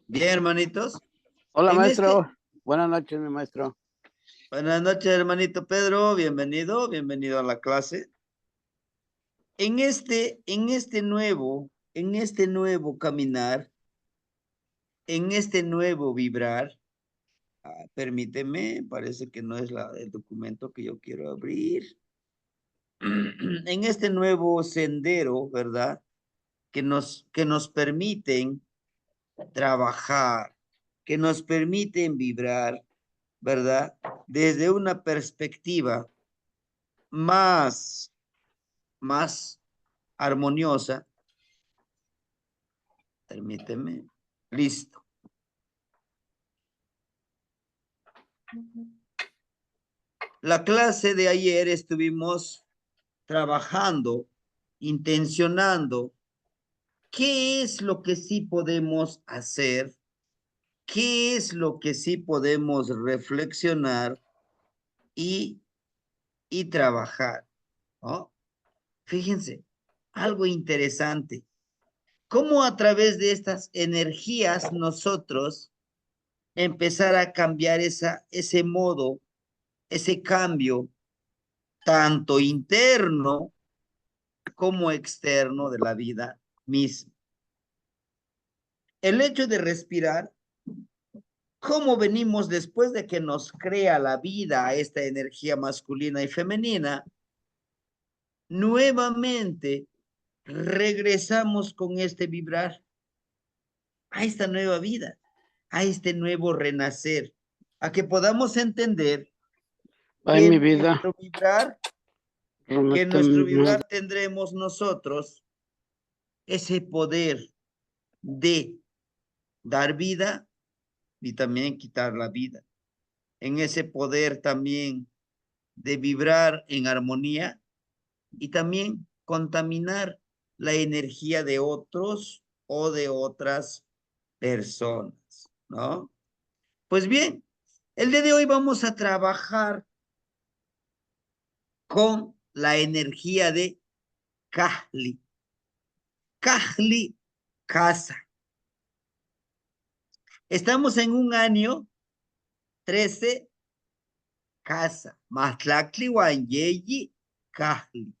Bien, hermanitos. Hola, En maestro. Buenas noches, mi maestro. Buenas noches, hermanito Pedro. Bienvenido a la clase. En este nuevo caminar, en este nuevo vibrar, permíteme, parece que no es el documento que yo quiero abrir. En este nuevo sendero, ¿verdad? Que nos permiten trabajar, que nos permiten vibrar, ¿verdad? Desde una perspectiva más armoniosa. Permíteme. Listo. La clase de ayer estuvimos trabajando, intencionando qué es lo que sí podemos hacer, qué es lo que sí podemos reflexionar y trabajar, ¿no? Fíjense, algo interesante. Cómo a través de estas energías nosotros empezar a cambiar ese modo, ese cambio, tanto interno como externo de la vida misma. El hecho de respirar, cómo venimos después de que nos crea la vida esta energía masculina y femenina, nuevamente regresamos con este vibrar a esta nueva vida, a este nuevo renacer, a que podamos entender Ay, que mi vida. en nuestro vibrar tendremos nosotros ese poder de dar vida y también quitar la vida. En ese poder también de vibrar en armonía y también contaminar la energía de otros o de otras personas, ¿no? Pues bien, el día de hoy vamos a trabajar con la energía de Kahli. Kahli, casa. Estamos en un año 13, casa. Matlacli, Wanyeyi, Kahli.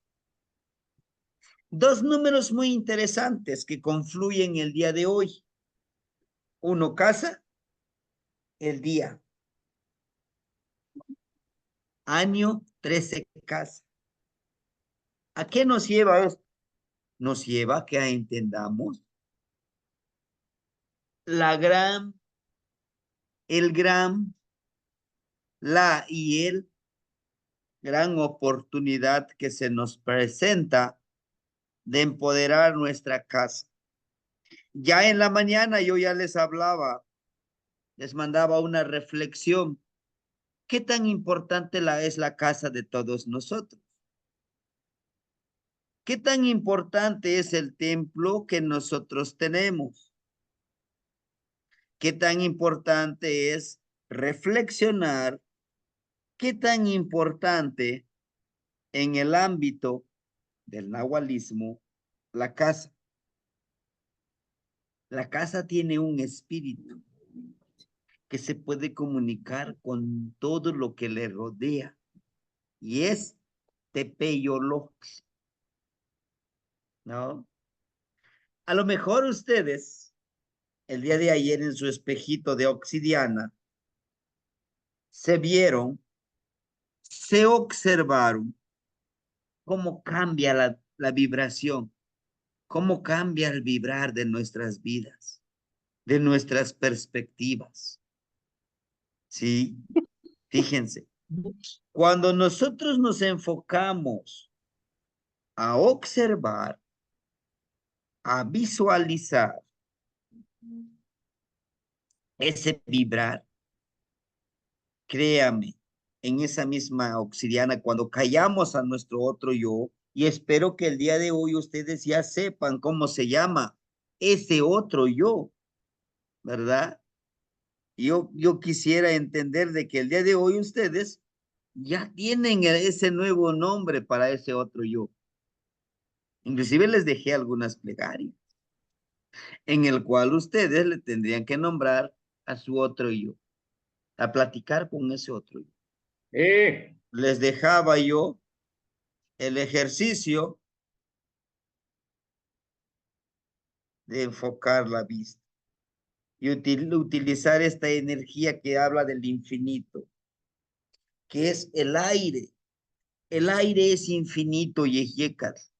Dos números muy interesantes que confluyen el día de hoy. Uno, casa, el día. Año 13, casa. ¿A qué nos lleva esto? Nos lleva a que entendamos la y el gran oportunidad que se nos presenta de empoderar nuestra casa. Ya en la mañana yo ya les hablaba, les mandaba una reflexión. ¿Qué tan importante es la casa de todos nosotros? ¿Qué tan importante es el templo que nosotros tenemos? ¿Qué tan importante es reflexionar? ¿Qué tan importante en el ámbito del nahualismo la casa? La casa tiene un espíritu que se puede comunicar con todo lo que le rodea y es Tepeyolox, ¿no? A lo mejor ustedes el día de ayer en su espejito de obsidiana se vieron, se observaron cómo cambia la vibración, cómo cambia el vibrar de nuestras vidas, de nuestras perspectivas. Sí, fíjense, cuando nosotros nos enfocamos a observar, a visualizar ese vibrar, créame, en esa misma obsidiana, cuando callamos a nuestro otro yo, y espero que el día de hoy ustedes ya sepan cómo se llama ese otro yo, ¿verdad? Yo quisiera entender de que el día de hoy ustedes ya tienen ese nuevo nombre para ese otro yo. Inclusive les dejé algunas plegarias. en el cual ustedes le tendrían que nombrar a su otro yo, a platicar con ese otro yo. Les dejaba yo el ejercicio de enfocar la vista y utilizar esta energía que habla del infinito, que es el aire. El aire es infinito, Yehiekas.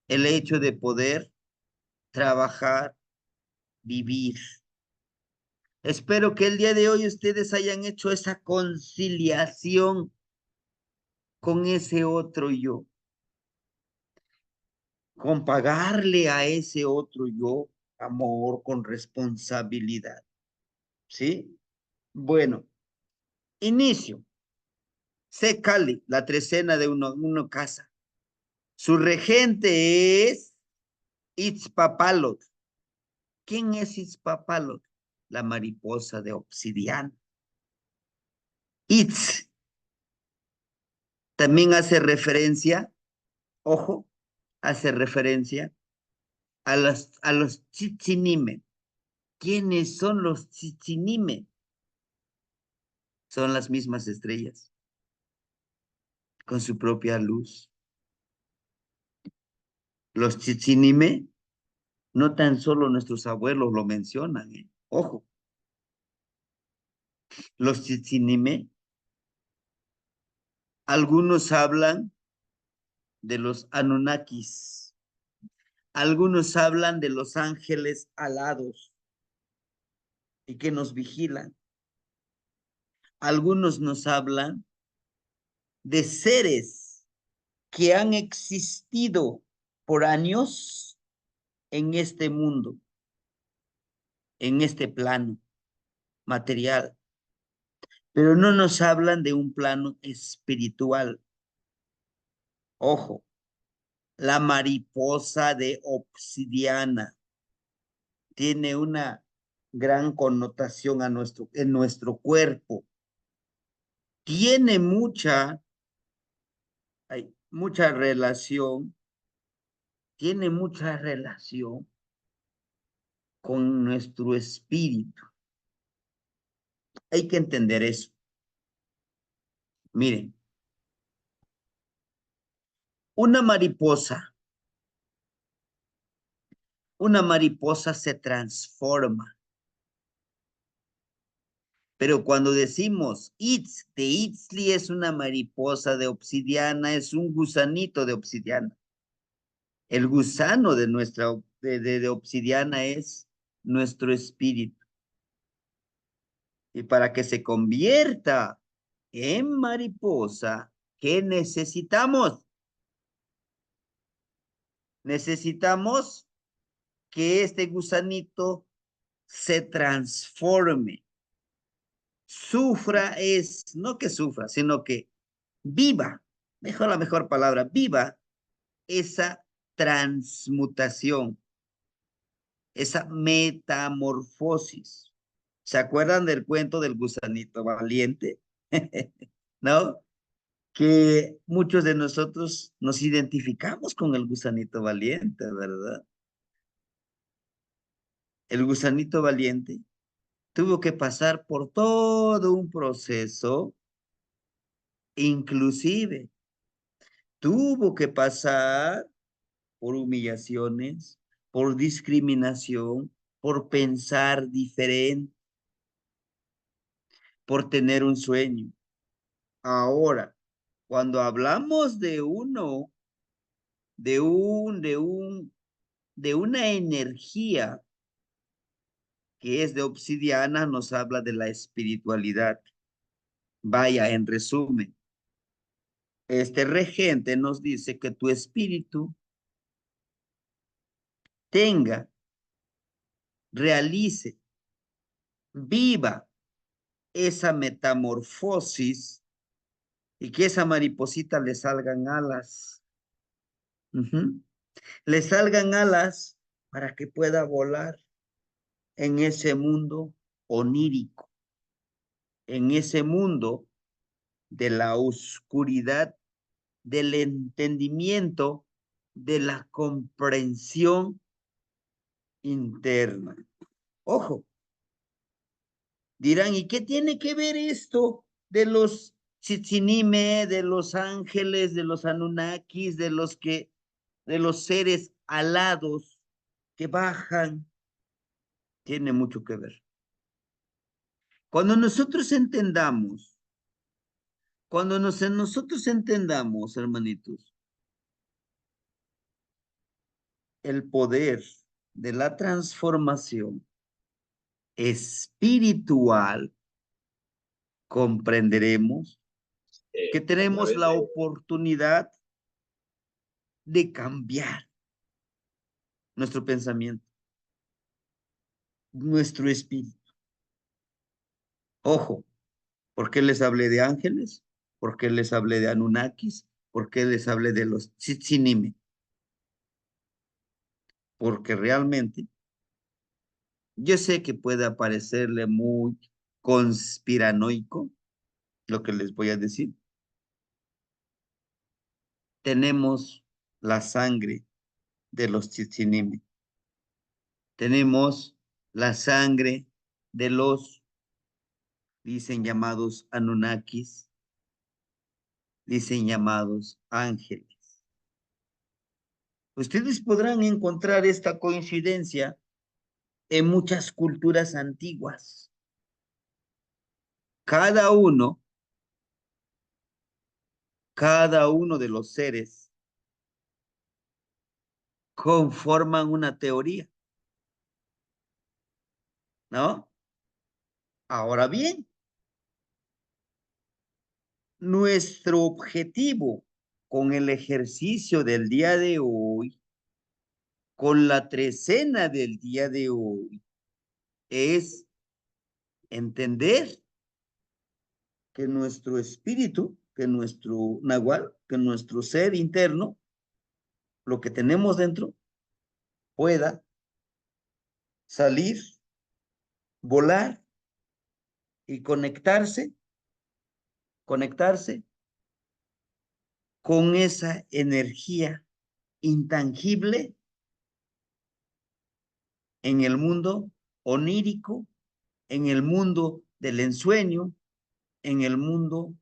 El hecho de poder trabajar, vivir. Espero que el día de hoy ustedes hayan hecho esa conciliación con ese otro yo, con pagarle a ese otro yo amor, con responsabilidad. ¿Sí? Bueno, inicio. Se Cali, la trecena de uno casa. Su regente es Itzpapalot. ¿Quién es Itzpapalot? La mariposa de obsidiana. Itz también hace referencia, ojo, hace referencia a los Chichinime. ¿Quiénes son los Chichinime? Son las mismas estrellas, con su propia luz. Los Chichinime, no tan solo nuestros abuelos lo mencionan, ¿eh? Ojo, los Chichinime, algunos hablan de los Anunnakis, algunos hablan de los ángeles alados y que nos vigilan. Algunos nos hablan de seres que han existido por años en este mundo, en este plano material, pero no nos hablan de un plano espiritual. Ojo, la mariposa de obsidiana tiene una gran connotación en nuestro cuerpo. Tiene mucha relación, tiene mucha relación con nuestro espíritu. Hay que entender eso. Miren, una mariposa se transforma, pero cuando decimos de Itzli es una mariposa de obsidiana, es un gusanito de obsidiana. El gusano de nuestra de obsidiana es nuestro espíritu. Y para que se convierta en mariposa, ¿qué necesitamos? Necesitamos que este gusanito se transforme. Sufra es, no que sufra, sino que viva, la mejor palabra, viva esa transmutación, esa metamorfosis. ¿Se acuerdan del cuento del gusanito valiente? ¿No? Que muchos de nosotros nos identificamos con el gusanito valiente, ¿verdad? El gusanito valiente tuvo que pasar por todo un proceso, inclusive tuvo que pasar por humillaciones, por discriminación, por pensar diferente, por tener un sueño. Ahora, cuando hablamos de de una energía que es de obsidiana, nos habla de la espiritualidad. Vaya, en resumen, este regente nos dice que tu espíritu tenga, realice, viva esa metamorfosis y que esa mariposita le salgan alas. Le salgan alas para que pueda volar en ese mundo onírico, en ese mundo de la oscuridad, del entendimiento, de la comprensión interna. Ojo, dirán, ¿y qué tiene que ver esto de los Tzitzimime, de los ángeles, de los Anunnakis, de los seres alados que bajan? Tiene mucho que ver. Cuando nosotros entendamos, hermanitos, el poder de la transformación espiritual, comprenderemos que tenemos la oportunidad de cambiar nuestro pensamiento, nuestro espíritu. Ojo, ¿por qué les hablé de ángeles? ¿Por qué les hablé de Anunnakis? ¿Por qué les hablé de los Tzitzimime? Porque realmente yo sé que puede parecerle muy conspiranoico lo que les voy a decir. Tenemos la sangre de los Tzitzimime. Tenemos la sangre de los, dicen llamados Anunnakis, dicen llamados ángeles. Ustedes podrán encontrar esta coincidencia en muchas culturas antiguas. Cada uno de los seres conforman una teoría, ¿no? Ahora bien, nuestro objetivo con el ejercicio del día de hoy, con la trecena del día de hoy, es entender que nuestro espíritu, que nuestro nahual, que nuestro ser interno, lo que tenemos dentro, pueda salir, volar y conectarse con esa energía intangible en el mundo onírico, en el mundo del ensueño, en el mundo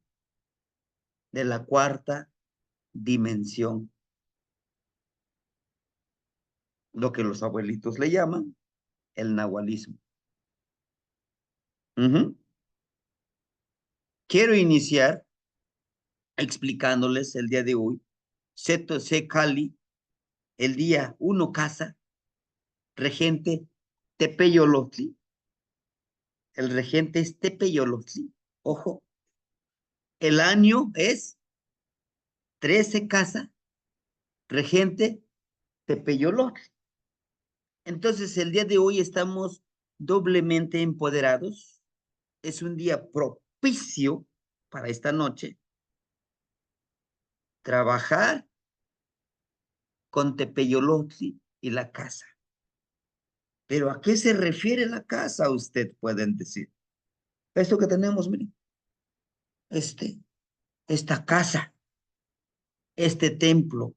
de la cuarta dimensión, lo que los abuelitos le llaman el nahualismo. Quiero iniciar explicándoles el día de hoy, Seto Se Cali, el día 1 casa, regente Tepeyolotli. El regente es Tepeyolotli. Ojo, el año es 13 casa, regente Tepeyolotli. Entonces, el día de hoy estamos doblemente empoderados. Es un día propicio para esta noche trabajar con Tepeyolotli y la casa. Pero ¿a qué se refiere la casa? Usted pueden decir. Esto que tenemos, miren, esta casa, este templo.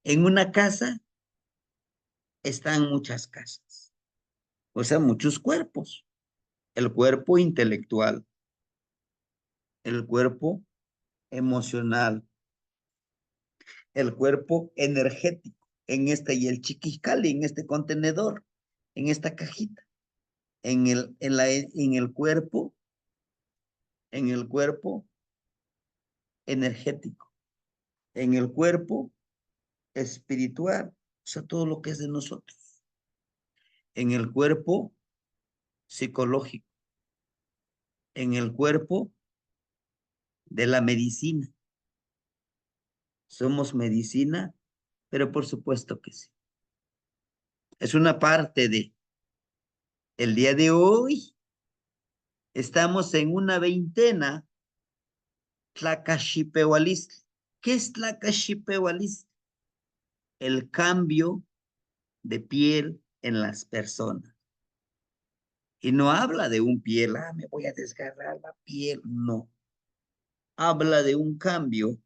En una casa están muchas casas, o sea, muchos cuerpos. El cuerpo intelectual, el cuerpo emocional, el cuerpo energético, en este y el chiquicali, en este contenedor, en esta cajita, en el cuerpo energético, en el cuerpo espiritual, o sea, todo lo que es de nosotros, en el cuerpo psicológico, en el cuerpo de la medicina. Somos medicina, pero por supuesto que sí. Es una parte de. El día de hoy estamos en una veintena tlacaxipehualistli. ¿Qué es tlacaxipehualistli? El cambio de piel en las personas. Y no habla de un piel, me voy a desgarrar la piel, no. Habla de un cambio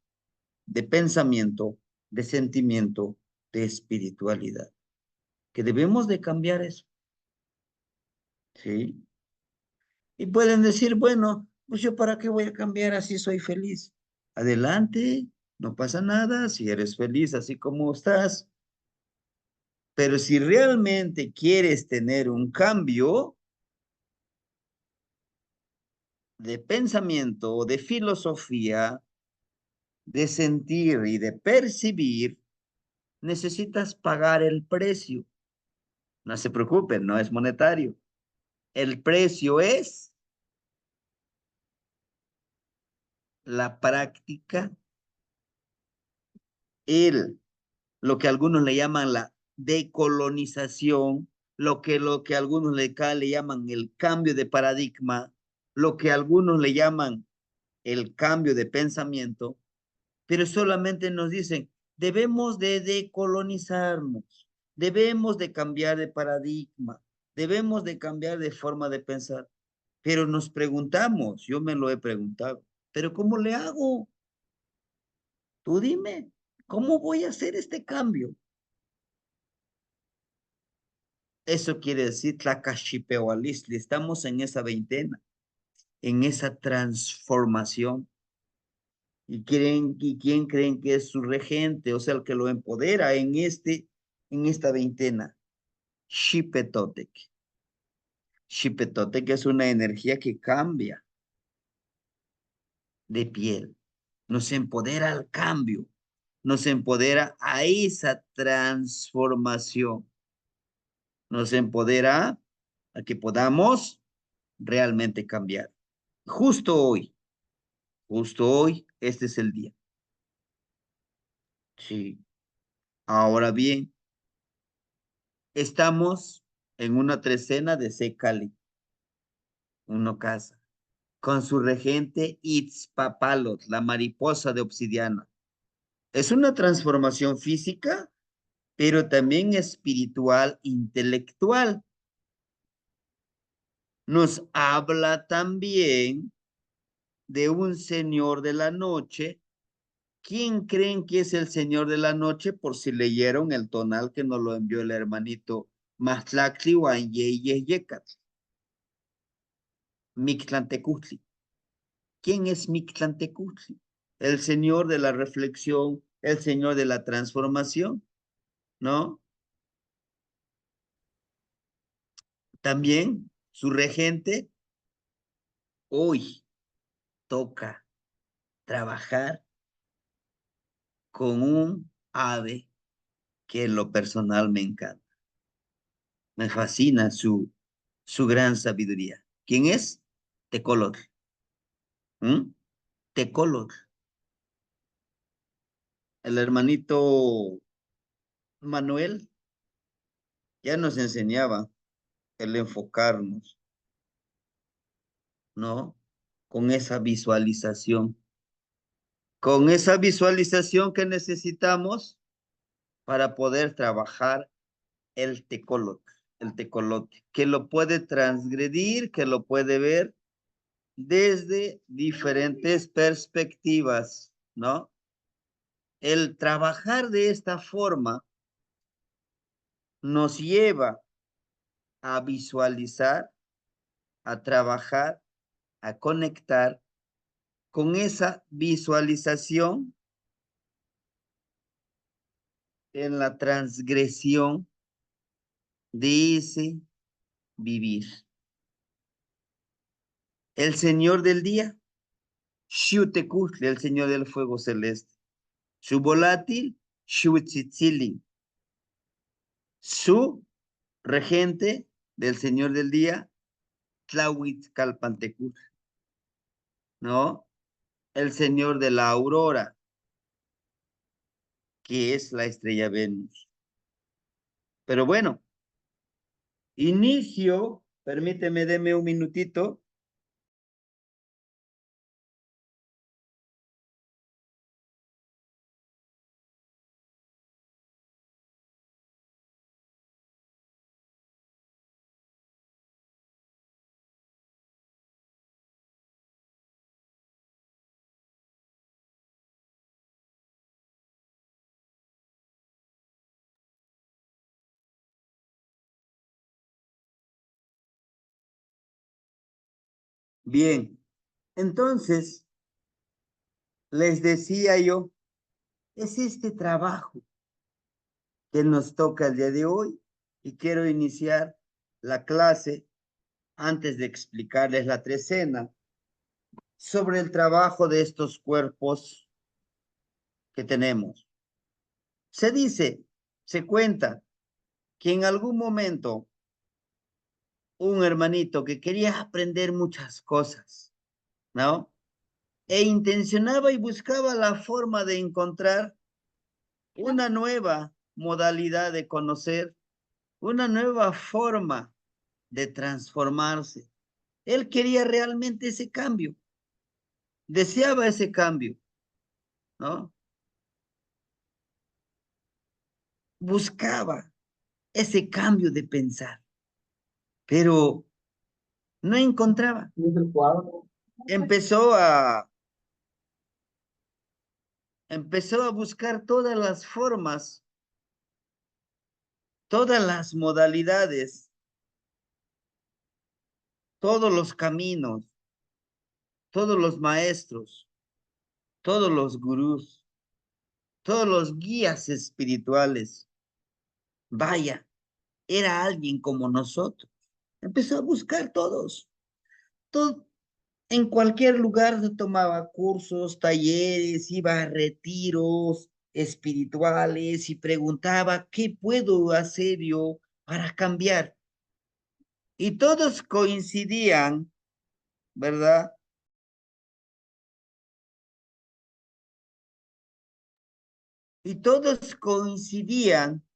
de pensamiento, de sentimiento, de espiritualidad. que debemos de cambiar eso, ¿sí? Y pueden decir, bueno, pues yo para qué voy a cambiar así soy feliz. Adelante, no pasa nada si eres feliz así como estás. Pero si realmente quieres tener un cambio de pensamiento o de filosofía, de sentir y de percibir, necesitas pagar el precio. No se preocupen, no es monetario. El precio es la práctica, el, lo que algunos le llaman la decolonización, lo que algunos le llaman el cambio de paradigma, lo que algunos le llaman el cambio de pensamiento, pero solamente nos dicen, debemos de decolonizarnos, debemos de cambiar de paradigma, debemos de cambiar de forma de pensar, pero nos preguntamos, yo me lo he preguntado, pero ¿cómo le hago? Tú dime, ¿cómo voy a hacer este cambio? Eso quiere decir Tlacachipeualistli, estamos en esa veintena, en esa transformación. ¿Y quién creen que es su regente? O sea, el que lo empodera en esta veintena. Xipetotec. Xipetotec es una energía que cambia de piel. Nos empodera al cambio. Nos empodera a esa transformación. Nos empodera a que podamos realmente cambiar. Justo hoy, este es el día. Sí. Ahora bien, estamos en una trecena de Secali, uno casa, con su regente Itzpapalot, la mariposa de obsidiana. Es una transformación física, pero también espiritual, intelectual. Nos habla también de un señor de la noche. ¿Quién creen que es el señor de la noche? Por si leyeron el tonal que nos lo envió el hermanito Maxtlactli Yecatl, Mictlantecutli. ¿Quién es Mictlantecutli? El señor de la reflexión, el señor de la transformación, ¿no? También su regente hoy toca trabajar con un ave que en lo personal me encanta. Me fascina su gran sabiduría. ¿Quién es? Tecolotl. ¿Mm? Tecolotl. El hermanito Manuel ya nos enseñaba el enfocarnos, ¿no? Con esa visualización que necesitamos para poder trabajar el tecolote, que lo puede transgredir, que lo puede ver desde diferentes perspectivas, ¿no? El trabajar de esta forma nos lleva a visualizar, a trabajar, a conectar con esa visualización en la transgresión de ese vivir. El Señor del día, Xiutecuhtli, el Señor del fuego celeste. Su volátil, Xiuhtzitzilin. Su regente del Señor del día, Tlahuitzcalpantecutl, ¿no? El Señor de la aurora, que es la estrella Venus. Pero bueno, inicio, permíteme, deme un minutito. Bien, entonces les decía yo, es este trabajo que nos toca el día de hoy y quiero iniciar la clase antes de explicarles la trecena sobre el trabajo de estos cuerpos que tenemos. Se dice, se cuenta que en algún momento un hermanito que quería aprender muchas cosas, ¿no? E intencionaba y buscaba la forma de encontrar una nueva modalidad de conocer, una nueva forma de transformarse. Él quería realmente ese cambio, deseaba ese cambio, ¿no? Buscaba ese cambio de pensar, pero no encontraba. Empezó a, empezó a buscar todas las formas, todas las modalidades, todos los caminos, todos los maestros, todos los gurús, todos los guías espirituales. Vaya, era alguien como nosotros. Empezó a buscar todos. Todo, en cualquier lugar se tomaba cursos, talleres, iba a retiros espirituales y preguntaba, ¿qué puedo hacer yo para cambiar? Y todos coincidían, ¿verdad? Y todos coincidían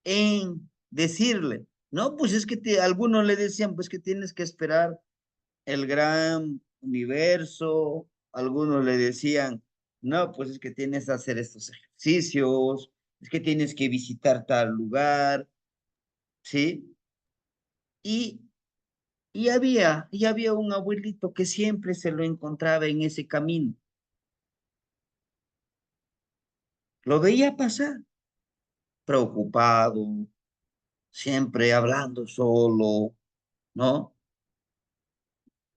en decirle, no, pues es que algunos le decían, pues que tienes que esperar el gran universo, algunos le decían, no, pues es que tienes que hacer estos ejercicios, es que tienes que visitar tal lugar, ¿sí? Y, y había un abuelito que siempre se lo encontraba en ese camino. Lo veía pasar, preocupado, siempre hablando solo, ¿no?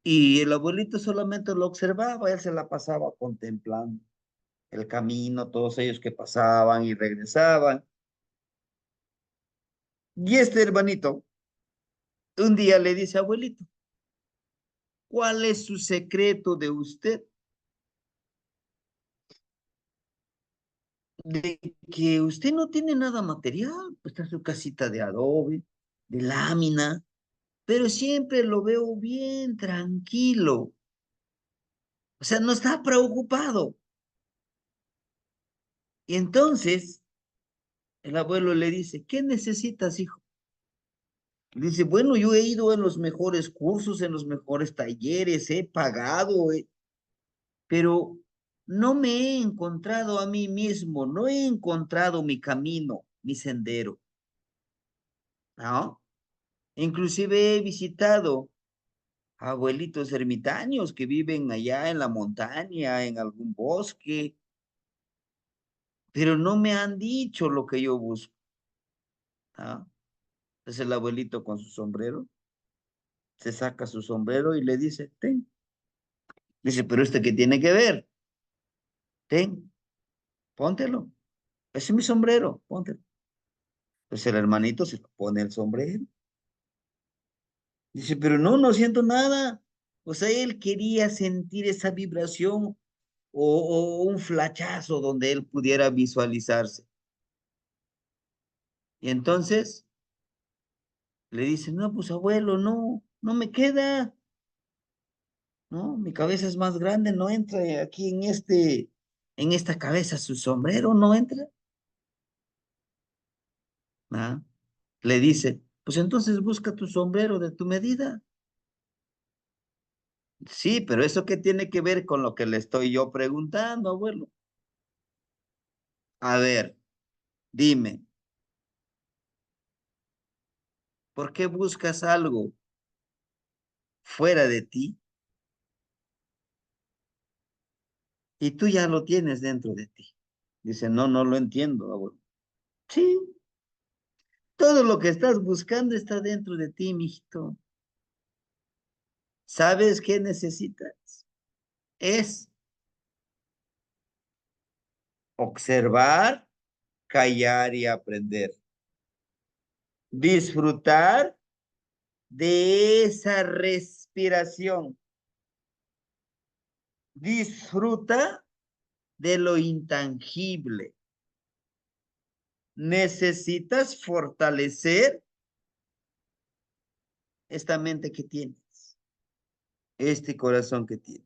Y el abuelito solamente lo observaba, él se la pasaba contemplando el camino, todos ellos que pasaban y regresaban. Y este hermanito un día le dice, abuelito, ¿cuál es su secreto de usted? De que usted no tiene nada material, pues está su casita de adobe, de lámina, pero siempre lo veo bien tranquilo. O sea, no está preocupado. Y entonces el abuelo le dice, ¿qué necesitas, hijo? Dice, bueno, yo he ido en los mejores cursos, en los mejores talleres, he pagado, pero no me he encontrado a mí mismo, no he encontrado mi camino, mi sendero, ¿no? Inclusive he visitado abuelitos ermitaños que viven allá en la montaña, en algún bosque, pero no me han dicho lo que yo busco, ¿no? Es el abuelito con su sombrero, se saca su sombrero y le dice, ten. Dice, pero ¿este qué tiene que ver? Ten, póntelo. Ese es mi sombrero, póntelo. Pues el hermanito se pone el sombrero. Dice, pero no, no siento nada. O sea, él quería sentir esa vibración o un flachazo donde él pudiera visualizarse. Y entonces le dice, no, pues abuelo, no, no me queda. No, mi cabeza es más grande, no entra aquí en esta cabeza su sombrero, no entra. ¿Ah? Le dice, pues entonces busca tu sombrero de tu medida. Sí, pero eso qué tiene que ver con lo que le estoy yo preguntando, abuelo. A ver, dime, ¿por qué buscas algo fuera de ti y tú ya lo tienes dentro de ti? Dice, no, no lo entiendo, abuelo. Sí, todo lo que estás buscando está dentro de ti, mijito. ¿Sabes qué necesitas? Es observar, callar y aprender. Disfrutar de esa respiración. Disfruta de lo intangible. Necesitas fortalecer esta mente que tienes, este corazón que tienes.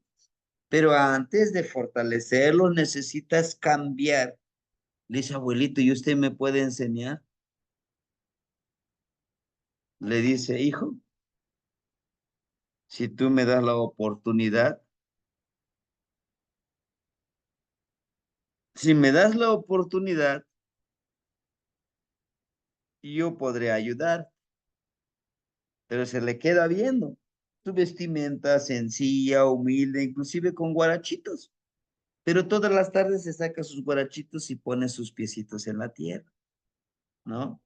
Pero antes de fortalecerlo, necesitas cambiar. Le dice, abuelito, ¿y usted me puede enseñar? Le dice, hijo, si tú me das la oportunidad, si me das la oportunidad, yo podré ayudar. Pero se le queda viendo. Su vestimenta sencilla, humilde, inclusive con guarachitos. Pero todas las tardes se saca sus guarachitos y pone sus piecitos en la tierra, ¿no?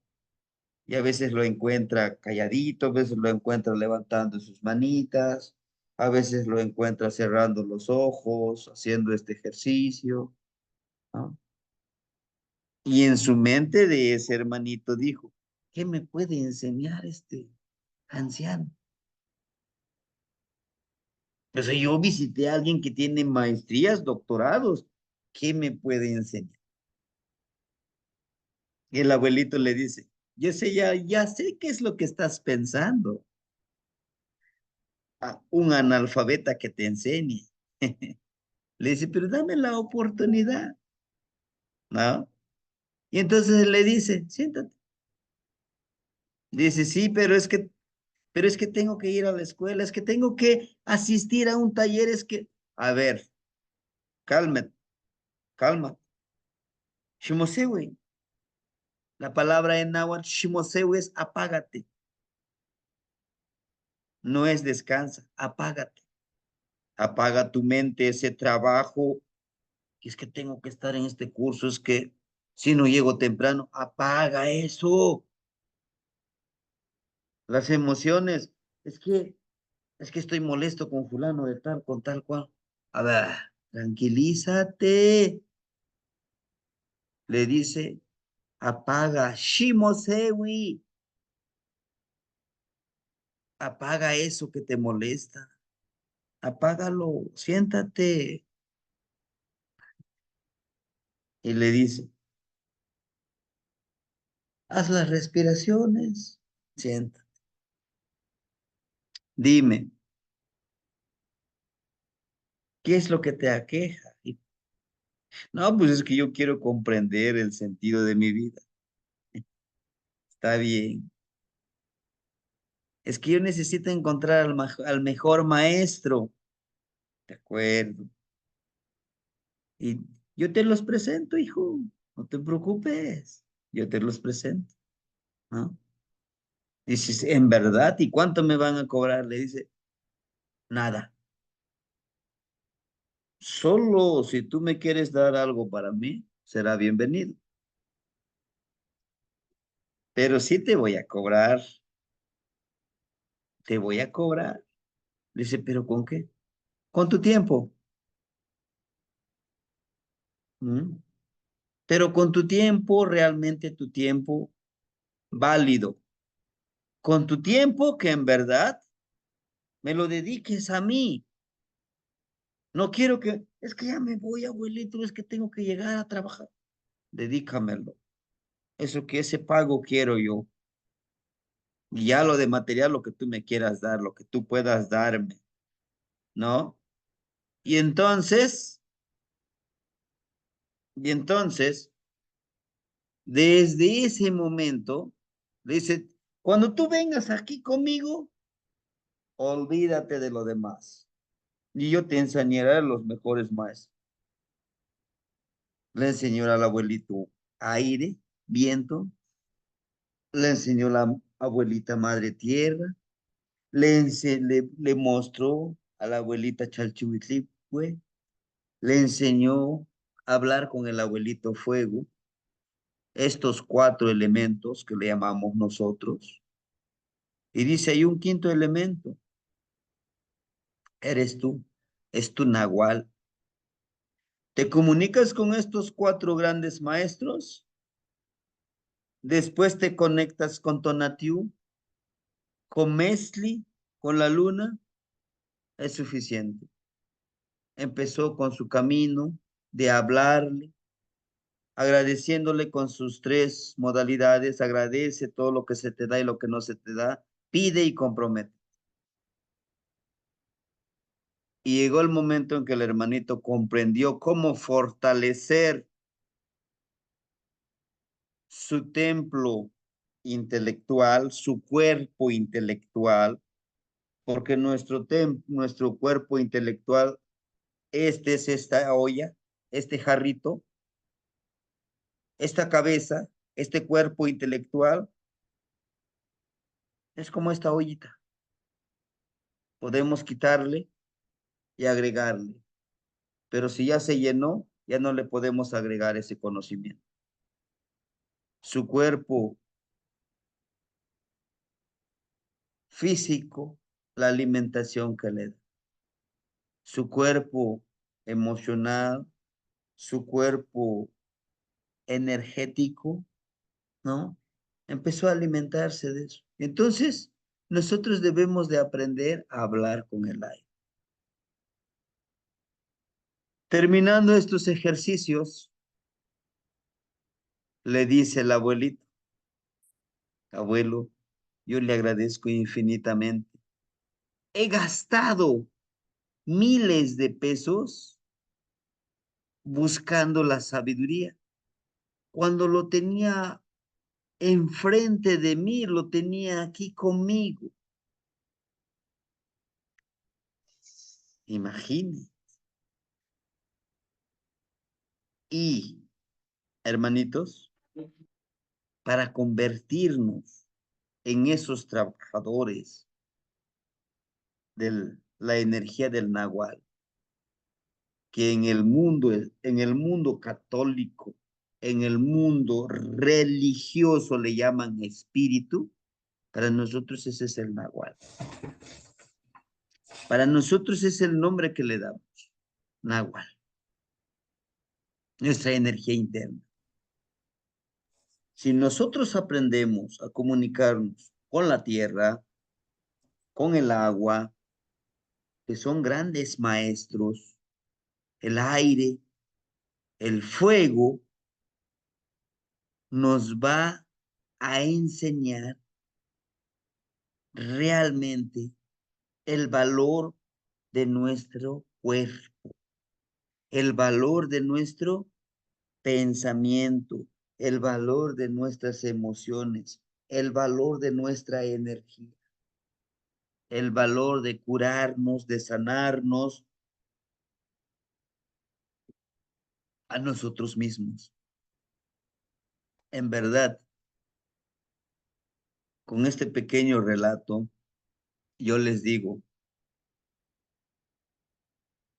Y a veces lo encuentra calladito, a veces lo encuentra levantando sus manitas, a veces lo encuentra cerrando los ojos, haciendo este ejercicio, ¿no? Y en su mente de ese hermanito dijo, ¿qué me puede enseñar este anciano? O sea, yo visité a alguien que tiene maestrías, doctorados, ¿qué me puede enseñar? Y el abuelito le dice, yo sé, ya sé qué es lo que estás pensando. Un analfabeta que te enseñe. Le dice, pero dame la oportunidad, ¿no? Y entonces le dice, siéntate. Dice, sí, pero es que tengo que ir a la escuela, es que tengo que asistir a un taller, es que, a ver, cálmate, calma. Shimosewe, la palabra en náhuatl, shimosewe es apágate, no es descansa, apágate. Apaga tu mente, ese trabajo, que es que tengo que estar en este curso, es que si no llego temprano, apaga eso. Las emociones, es que, es que estoy molesto con fulano de tal, con tal cual. A ver, tranquilízate. Le dice, apaga, Shimosewi, apaga eso que te molesta. Apágalo, siéntate. Y le dice, haz las respiraciones. Siéntate. Dime, ¿qué es lo que te aqueja? Y, no, pues es que yo quiero comprender el sentido de mi vida. Está bien. Es que yo necesito encontrar al mejor maestro. De acuerdo. Y yo te los presento, hijo. No te preocupes. Yo te los presento, ¿no? Dices, ¿en verdad? ¿Y cuánto me van a cobrar? Le dice, nada. Solo si tú me quieres dar algo para mí, será bienvenido. Pero sí te voy a cobrar. Te voy a cobrar. Le dice, ¿pero con qué? Con tu tiempo. ¿Mm? Pero con tu tiempo, realmente tu tiempo válido. Con tu tiempo que en verdad me lo dediques a mí. No quiero es que ya me voy, abuelito, es que tengo que llegar a trabajar. Dedícamelo. Eso que ese pago quiero yo. Y ya lo de material, lo que tú me quieras dar, lo que tú puedas darme, ¿no? Y entonces, y entonces, desde ese momento, dice, cuando tú vengas aquí conmigo, olvídate de lo demás. Y yo te enseñaré los mejores maestros. Le enseñó al abuelito aire, viento, le enseñó la abuelita madre tierra, le mostró a la abuelita Chalchihuitlipue, le enseñó a hablar con el abuelito fuego, estos cuatro elementos que le llamamos nosotros. Y dice, hay un quinto elemento, Eres tú, es tu nahual. ¿Te comunicas con estos 4 grandes maestros? Después te conectas con Tonatiuh, con Mesli, con la luna, es suficiente. Empezó con su camino de hablarle, agradeciéndole con sus 3 modalidades, agradece todo lo que se te da y lo que no se te da, pide y compromete. Y llegó el momento en que el hermanito comprendió cómo fortalecer su templo intelectual, su cuerpo intelectual, porque nuestro cuerpo intelectual, este es esta olla, este jarrito, esta cabeza, este cuerpo intelectual, es como esta ollita. Podemos quitarle y agregarle, pero si ya se llenó, ya no le podemos agregar ese conocimiento. Su cuerpo físico, la alimentación que le da. Su cuerpo emocional, su cuerpo energético, ¿no? Empezó a alimentarse de eso. Entonces, nosotros debemos de aprender a hablar con el aire. Terminando estos ejercicios, le dice el abuelito, abuelo, yo le agradezco infinitamente. He gastado miles de pesos buscando la sabiduría. Cuando lo tenía enfrente de mí, lo tenía aquí conmigo. Imagine. Y, hermanitos, para convertirnos en esos trabajadores de la energía del Nahual, que en el mundo católico, en el mundo religioso le llaman espíritu, para nosotros ese es el Nahual. Para nosotros es el nombre que le damos, Nahual, nuestra energía interna. Si nosotros aprendemos a comunicarnos con la tierra, con el agua, que son grandes maestros, el aire, el fuego, nos va a enseñar realmente el valor de nuestro cuerpo, el valor de nuestro pensamiento, el valor de nuestras emociones, el valor de nuestra energía, el valor de curarnos, de sanarnos a nosotros mismos. En verdad, con este pequeño relato, yo les digo,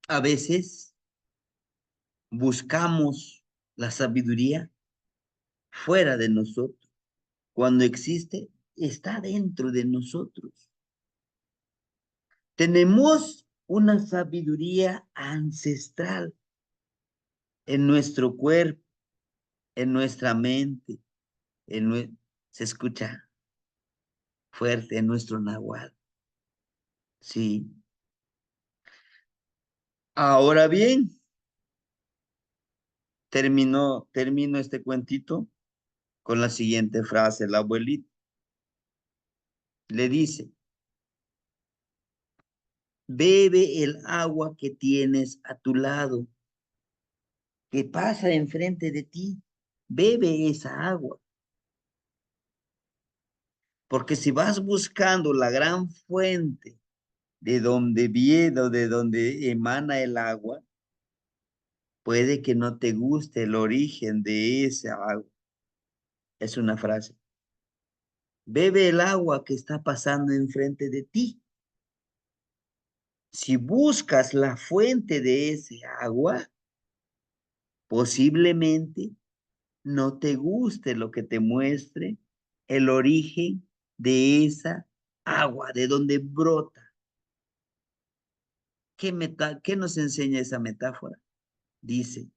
a veces buscamos la sabiduría fuera de nosotros. Cuando existe, está dentro de nosotros. Tenemos una sabiduría ancestral en nuestro cuerpo, en nuestra mente, se escucha fuerte en nuestro nahual. Sí. Ahora bien, termino este cuentito con la siguiente frase. La abuelita le dice, bebe el agua que tienes a tu lado, que pasa enfrente de ti. Bebe esa agua. Porque si vas buscando la gran fuente de donde viene o de donde emana el agua, puede que no te guste el origen de esa agua. Es una frase. Bebe el agua que está pasando enfrente de ti. Si buscas la fuente de ese agua, posiblemente no te guste lo que te muestre el origen de esa agua, de donde brota. ¿Qué nos enseña esa metáfora? Dice,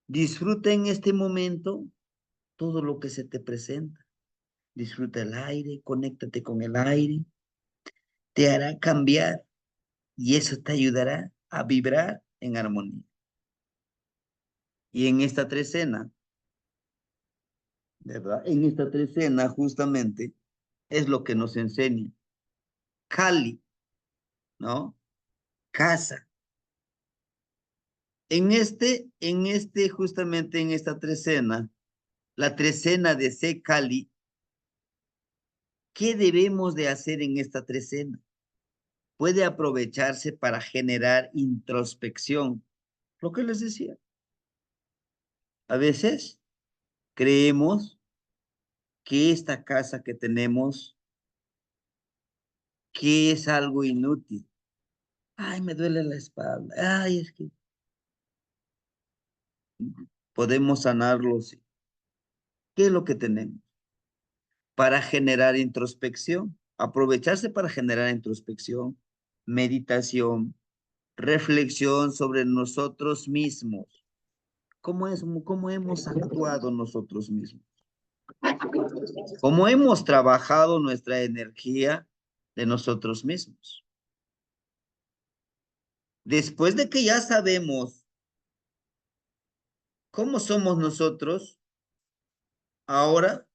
disfruta en este momento todo lo que se te presenta. Disfruta el aire, conéctate con el aire, te hará cambiar y eso te ayudará a vibrar en armonía. Y en esta trecena, ¿verdad? En esta trecena justamente es lo que nos enseña. Kali, ¿no? Casa. Justamente en esta trecena, la trecena de Se Kali, ¿qué debemos de hacer en esta trecena? Puede aprovecharse para generar introspección. Lo que les decía. A veces creemos que esta casa que tenemos, que es algo inútil. Ay, me duele la espalda. Ay, es que podemos sanarlo. Sí. ¿Qué es lo que tenemos? Para generar introspección. Aprovecharse para generar introspección, meditación, reflexión sobre nosotros mismos. ¿Cómo hemos actuado nosotros mismos? ¿Cómo hemos trabajado nuestra energía de nosotros mismos? Después de que ya sabemos cómo somos nosotros, ahora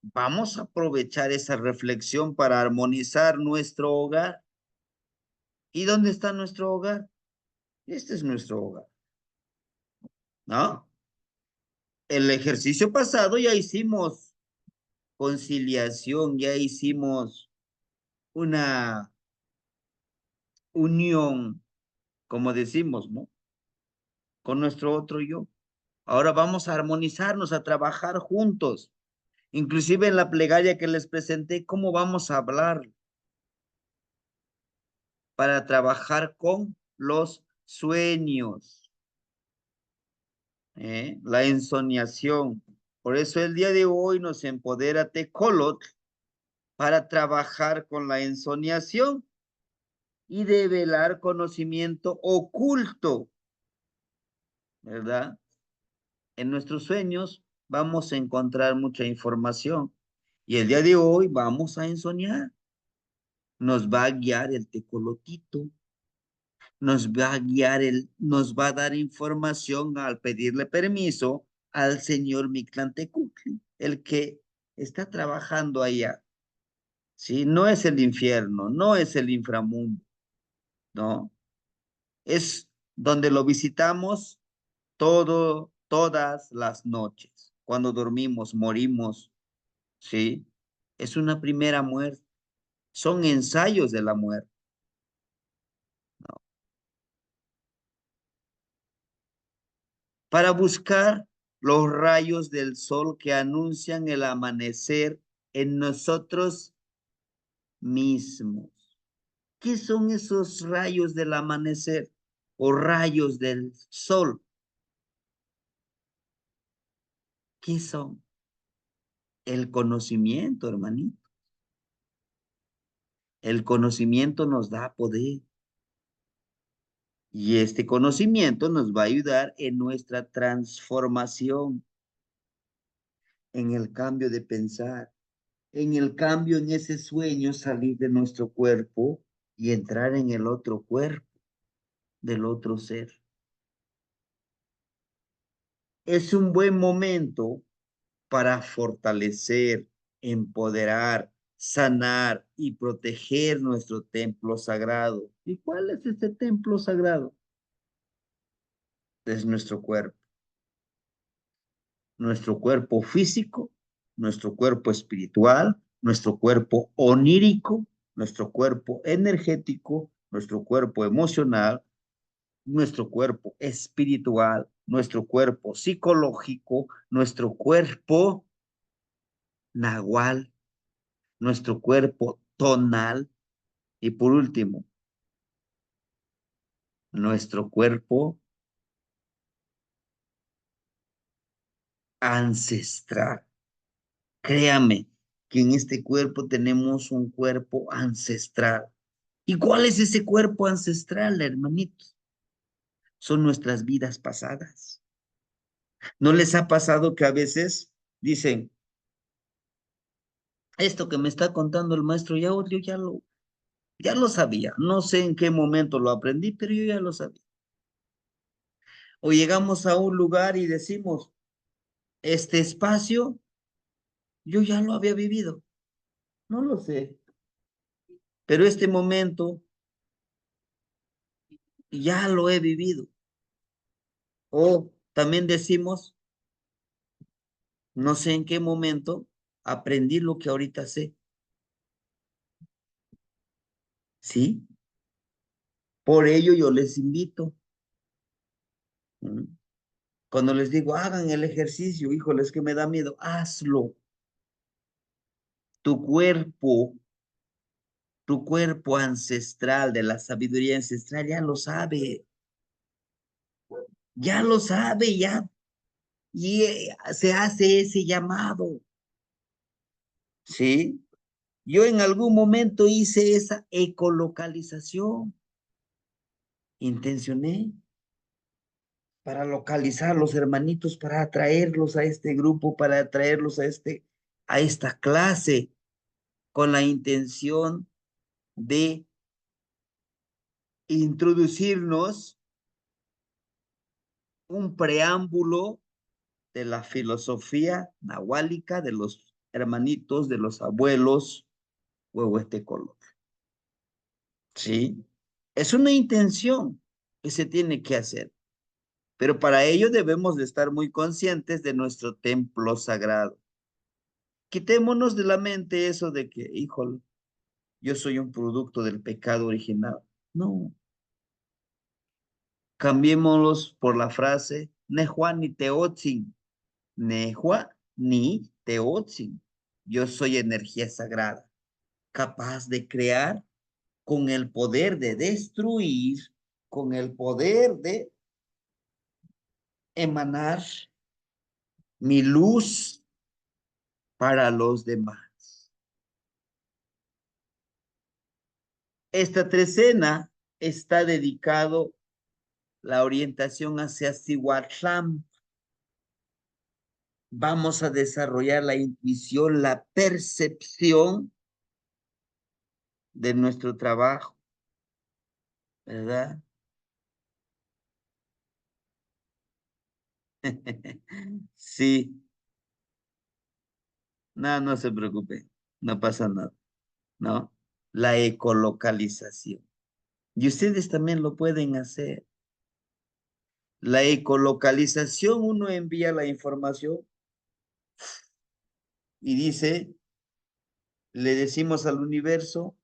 vamos a aprovechar esa reflexión para armonizar nuestro hogar. ¿Y dónde está nuestro hogar? Este es nuestro hogar, ¿no? El ejercicio pasado ya hicimos conciliación, ya hicimos una unión, como decimos, ¿no? Con nuestro otro yo. Ahora vamos a armonizarnos, a trabajar juntos. Inclusive en la plegaria que les presenté, ¿cómo vamos a hablar para trabajar con los sueños? La ensoñación. Por eso el día de hoy nos empodera Tecolot para trabajar con la ensoñación y develar conocimiento oculto, ¿verdad? En nuestros sueños vamos a encontrar mucha información y el día de hoy vamos a ensoñar. Nos va a guiar el tecolotito, nos va a dar información al pedirle permiso al señor Mictlantecutli, el que está trabajando allá. ¿Sí? No es el infierno, no es el inframundo, ¿no? Es donde lo visitamos todas las noches. Cuando dormimos, morimos, ¿sí? Es una primera muerte. Son ensayos de la muerte. Para buscar los rayos del sol que anuncian el amanecer en nosotros mismos. ¿Qué son esos rayos del amanecer o rayos del sol? ¿Qué son? El conocimiento, hermanito. El conocimiento nos da poder. Y este conocimiento nos va a ayudar en nuestra transformación, en el cambio de pensar, en el cambio en ese sueño, salir de nuestro cuerpo y entrar en el otro cuerpo del otro ser. Es un buen momento para fortalecer, empoderar, sanar y proteger nuestro templo sagrado. ¿Y cuál es este templo sagrado? Es nuestro cuerpo físico, nuestro cuerpo espiritual, nuestro cuerpo onírico, nuestro cuerpo energético, nuestro cuerpo emocional, nuestro cuerpo espiritual, nuestro cuerpo psicológico, nuestro cuerpo nahual, nuestro cuerpo tonal y por último, nuestro cuerpo ancestral. Créame que en este cuerpo tenemos un cuerpo ancestral ¿Y cuál es ese cuerpo ancestral, hermanitos? Son nuestras vidas pasadas. ¿No les ha pasado que a veces dicen, esto que me está contando el maestro, yo ya lo sabía, no sé en qué momento lo aprendí, pero yo ya lo sabía? O llegamos a un lugar y decimos, este espacio, yo ya lo había vivido, no lo sé, pero este momento ya lo he vivido. O también decimos, no sé en qué momento aprendí lo que ahorita sé, ¿sí? Por ello yo les invito. ¿Mm? Cuando les digo, hagan el ejercicio, híjoles, que me da miedo, hazlo. Tu cuerpo, tu cuerpo ancestral de la sabiduría ancestral ya lo sabe, ya, y se hace ese llamado, ¿sí? Yo en algún momento hice esa ecolocalización, intencioné para localizar los hermanitos, para atraerlos a este grupo, para atraerlos a esta clase, con la intención de introducirnos un preámbulo de la filosofía nahuálica de los hermanitos, de los abuelos huehuetecolor. ¿Sí? Es una intención que se tiene que hacer, pero para ello debemos de estar muy conscientes de nuestro templo sagrado. Quitémonos de la mente eso de que, híjole, yo soy un producto del pecado original. No, cambiémoslos por la frase, Nehua ni Teotzin, Nehua ni Teotzin. Yo soy energía sagrada, capaz de crear con el poder de destruir, con el poder de emanar mi luz para los demás. Esta trecena está dedicado la orientación hacia Cihuatlán. Vamos a desarrollar la intuición, la percepción de nuestro trabajo, ¿verdad? Sí, no, no se preocupe, no pasa nada, ¿no? La ecolocalización. Y ustedes también lo pueden hacer. La ecolocalización, uno envía la información y dice, le decimos al universo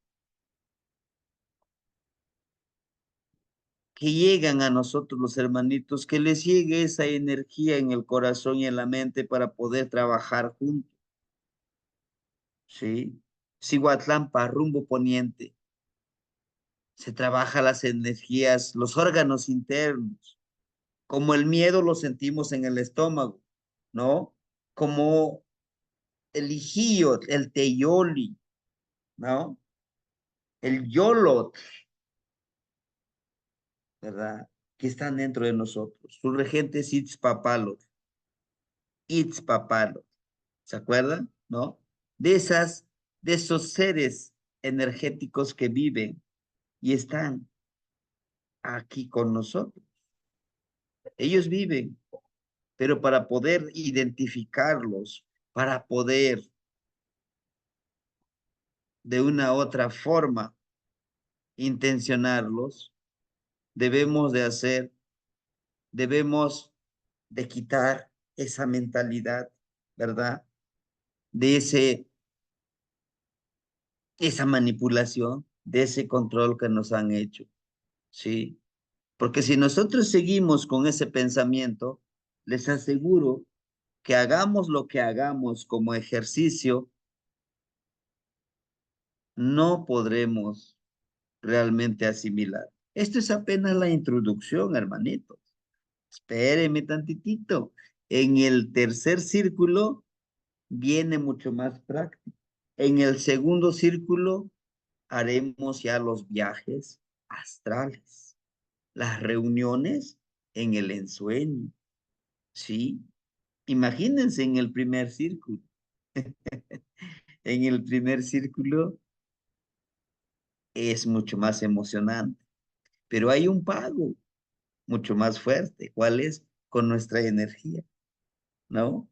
que llegan a nosotros los hermanitos, que les llegue esa energía en el corazón y en la mente para poder trabajar juntos, ¿sí? Cihuatlampa, rumbo poniente, se trabaja las energías, los órganos internos, como el miedo lo sentimos en el estómago, ¿no? Como el ijío, el teyoli, ¿no? El yolot, ¿verdad? Que están dentro de nosotros. Su regente es Itzpapalot, ¿se acuerdan? ¿No? De esas, de esos seres energéticos que viven y están aquí con nosotros. Ellos viven, pero para poder identificarlos, para poder de una u otra forma intencionarlos, debemos de hacer, debemos de quitar esa mentalidad, ¿verdad? De esa manipulación, de ese control que nos han hecho, ¿sí? Porque si nosotros seguimos con ese pensamiento, les aseguro que hagamos lo que hagamos como ejercicio, no podremos realmente asimilar. Esto es apenas la introducción, hermanitos. Espéreme tantitito. En el tercer círculo viene mucho más práctico. En el segundo círculo haremos ya los viajes astrales, las reuniones en el ensueño, ¿sí? Imagínense en el primer círculo. En el primer círculo es mucho más emocionante, pero hay un pago mucho más fuerte. ¿Cuál es? Con nuestra energía, ¿no?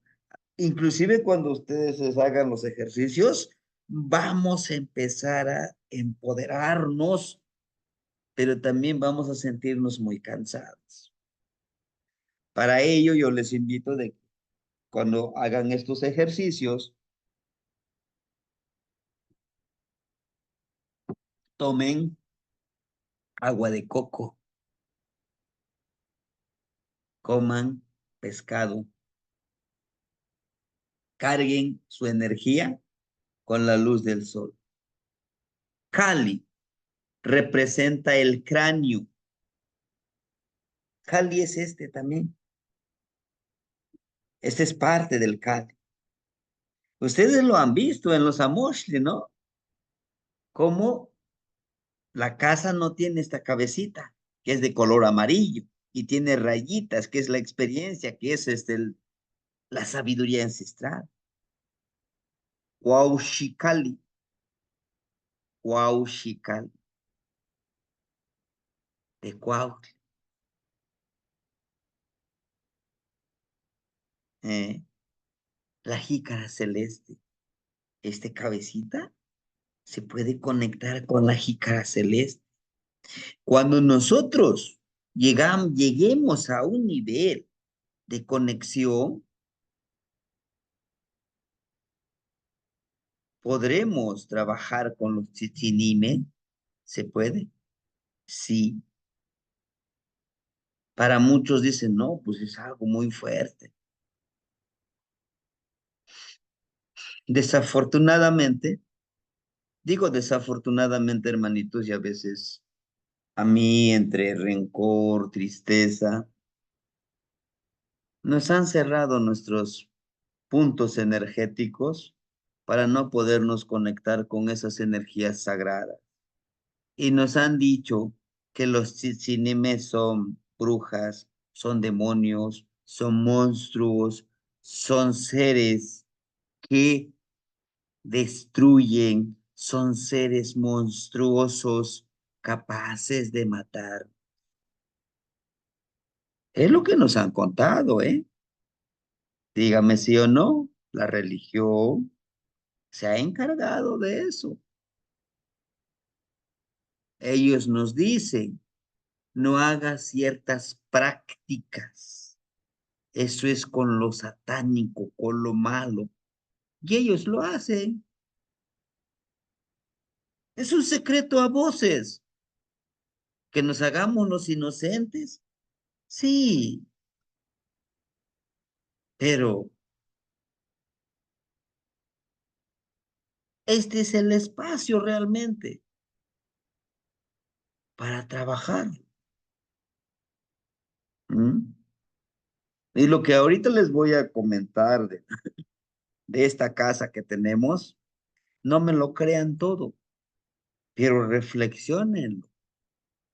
Inclusive cuando ustedes les hagan los ejercicios, vamos a empezar a empoderarnos, pero también vamos a sentirnos muy cansados. Para ello, yo les invito de que cuando hagan estos ejercicios, tomen agua de coco, coman pescado, carguen su energía con la luz del sol. Kali representa el cráneo. Kali es este también. Este es parte del Kali. Ustedes lo han visto en los Amoshli, ¿no? Cómo la casa no tiene esta cabecita, que es de color amarillo, y tiene rayitas, que es la experiencia, que es la sabiduría ancestral. Waushikali, Waushikali, de Cuautla. ¿Eh? La jícara celeste, este cabecita, se puede conectar con la jícara celeste. Cuando nosotros lleguemos a un nivel de conexión, ¿podremos trabajar con los tzitzinimes? ¿Se puede? Sí. Para muchos dicen, no, pues es algo muy fuerte. Desafortunadamente, digo desafortunadamente, hermanitos, y a veces a mí entre rencor, tristeza, nos han cerrado nuestros puntos energéticos para no podernos conectar con esas energías sagradas. Y nos han dicho que los tzinimes son brujas, son demonios, son monstruos, son seres que destruyen, son seres monstruosos capaces de matar. Es lo que nos han contado, ¿eh? Dígame sí o no, la religión se ha encargado de eso. Ellos nos dicen, no hagas ciertas prácticas. Eso es con lo satánico, con lo malo. Y ellos lo hacen. Es un secreto a voces. Que nos hagamos los inocentes. Sí, pero este es el espacio realmente para trabajar. ¿Mm? Y lo que ahorita les voy a comentar de esta casa que tenemos, no me lo crean todo, pero reflexionen,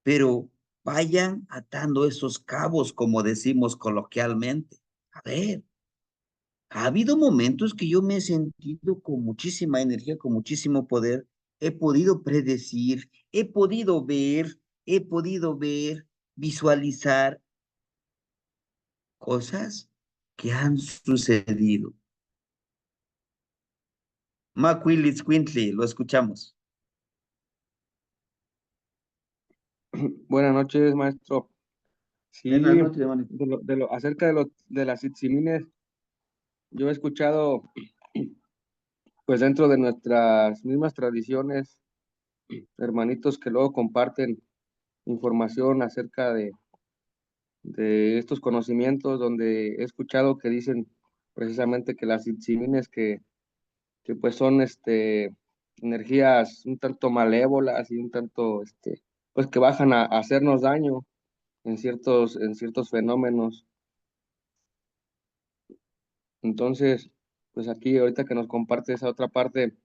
pero vayan atando esos cabos, como decimos coloquialmente. A ver, ha habido momentos que yo me he sentido con muchísima energía, con muchísimo poder. He podido predecir, he podido ver, visualizar cosas que han sucedido. Macuilis Quintly, lo escuchamos. Buenas noches, maestro. Buenas Sí, noches, hermanito. acerca de las itzimines, yo he escuchado, pues dentro de nuestras mismas tradiciones, hermanitos que luego comparten información acerca de estos conocimientos, donde he escuchado que dicen precisamente que las itzimines que pues son energías un tanto malévolas y un tanto, pues que bajan a hacernos daño en ciertos fenómenos. Entonces, pues aquí ahorita que nos comparte esa otra parte,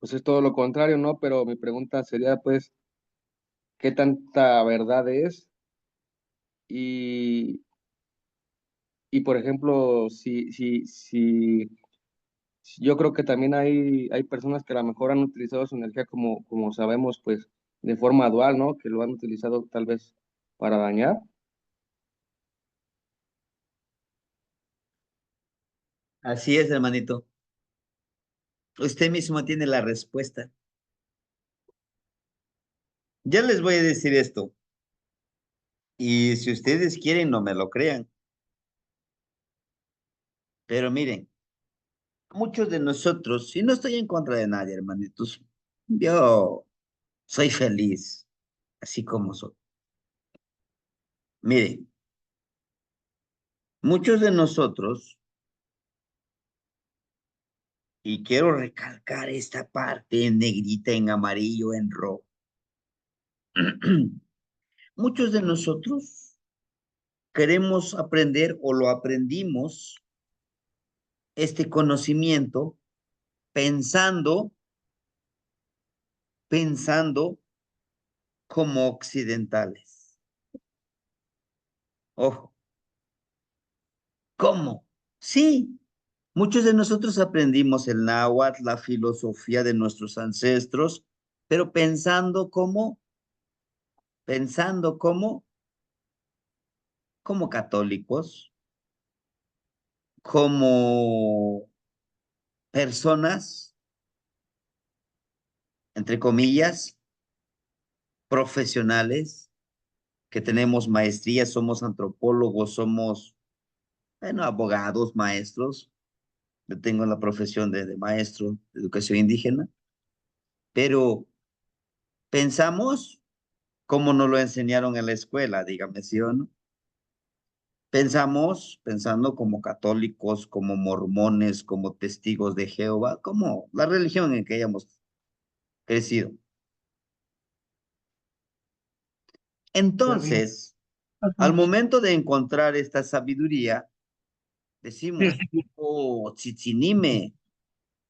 pues es todo lo contrario, ¿no? Pero mi pregunta sería, pues, ¿qué tanta verdad es? Y, y por ejemplo, yo creo que también hay personas que a lo mejor han utilizado su energía como sabemos, pues, de forma dual, ¿no? Que lo han utilizado tal vez para dañar. Así es, hermanito. Usted mismo tiene la respuesta. Ya les voy a decir esto. Y si ustedes quieren, no me lo crean. Pero miren, muchos de nosotros, y no estoy en contra de nadie, hermanitos, yo soy feliz, así como soy. Miren, muchos de nosotros, y quiero recalcar esta parte en negrita, en amarillo, en rojo, muchos de nosotros queremos aprender o lo aprendimos, este conocimiento, pensando como occidentales. Ojo, ¿cómo? Sí, muchos de nosotros aprendimos el náhuatl, la filosofía de nuestros ancestros, pero pensando como católicos, como personas, entre comillas, profesionales, que tenemos maestrías, somos antropólogos, somos, bueno, abogados, maestros. Yo tengo la profesión de maestro de educación indígena, pero pensamos como nos lo enseñaron en la escuela, dígame sí o no. Pensando como católicos, como mormones, como testigos de Jehová, como la religión en que hayamos crecido. Entonces, al momento de encontrar esta sabiduría, decimos, oh, Tsitsinime,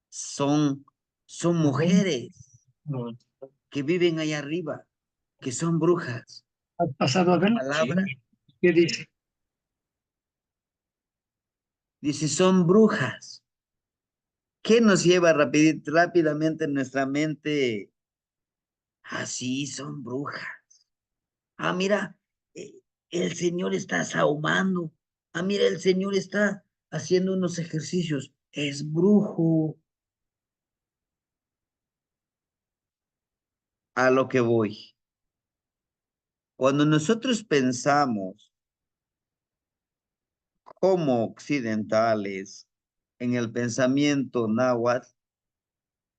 son, son mujeres que viven allá arriba, que son brujas. ¿Has pasado a verlo? Palabra, ¿Qué dice? dice, son brujas. ¿Qué nos lleva rápidamente en nuestra mente? Así son brujas. Ah, mira, eh, el Señor está sahumando. Ah, mira, el Señor está haciendo unos ejercicios. Es brujo. A lo que voy. Cuando nosotros pensamos como occidentales en el pensamiento náhuatl,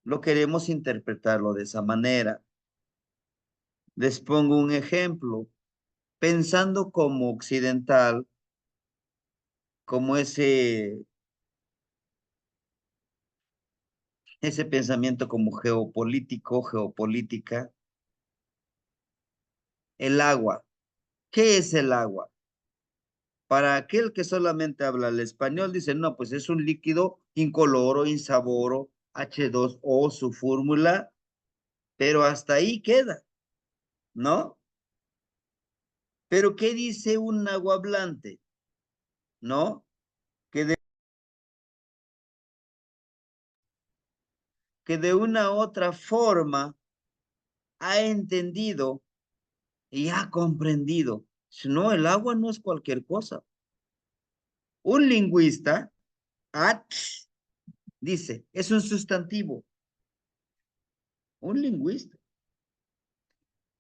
lo queremos interpretarlo de esa manera. Les pongo un ejemplo. Pensando como occidental, como ese pensamiento como geopolítico, geopolítica, el agua. ¿Qué es el agua? Para aquel que solamente habla el español, dice, no, pues es un líquido incoloro, insaboro, H2O, su fórmula, pero hasta ahí queda, ¿no? Pero ¿qué dice un agua hablante? ¿No? Que de una u otra forma ha entendido y ha comprendido. Si no, el agua no es cualquier cosa. Un lingüista, dice, es un sustantivo. Un lingüista.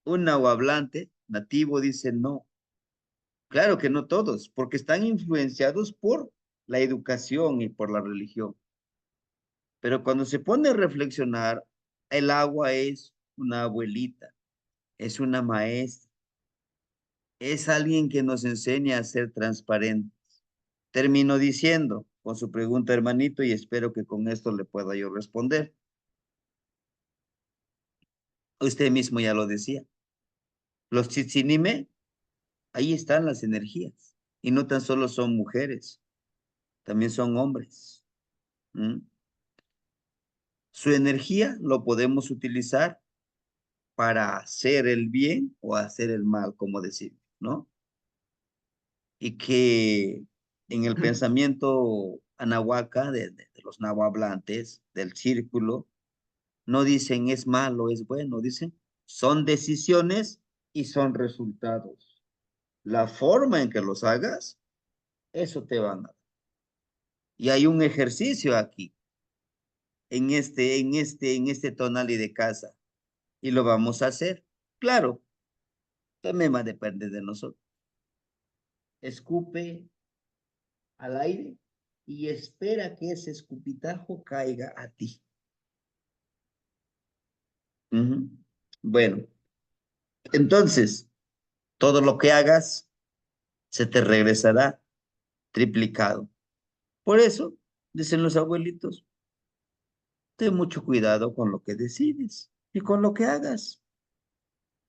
Un nahuablante nativo dice no. Claro que no todos, porque están influenciados por la educación y por la religión. Pero cuando se pone a reflexionar, el agua es una abuelita, es una maestra, es alguien que nos enseña a ser transparentes. Termino diciendo con su pregunta, hermanito, y espero que con esto le pueda yo responder. Usted mismo ya lo decía. Los Tsitsinime, ahí están las energías. Y no tan solo son mujeres, también son hombres. ¿Mm? Su energía lo podemos utilizar para hacer el bien o hacer el mal, como decir, ¿no? Y que en el pensamiento anahuaca de los nahuablantes, del círculo, no dicen es malo, es bueno, dicen son decisiones y son resultados. La forma en que los hagas, eso te van a dar. Y hay un ejercicio aquí, en este tonal y de casa, y lo vamos a hacer. Claro, también va a depender de nosotros. Escupe al aire y espera que ese escupitajo caiga a ti. Ujú. Bueno, entonces, todo lo que hagas se te regresará triplicado. Por eso, dicen los abuelitos, ten mucho cuidado con lo que decides y con lo que hagas.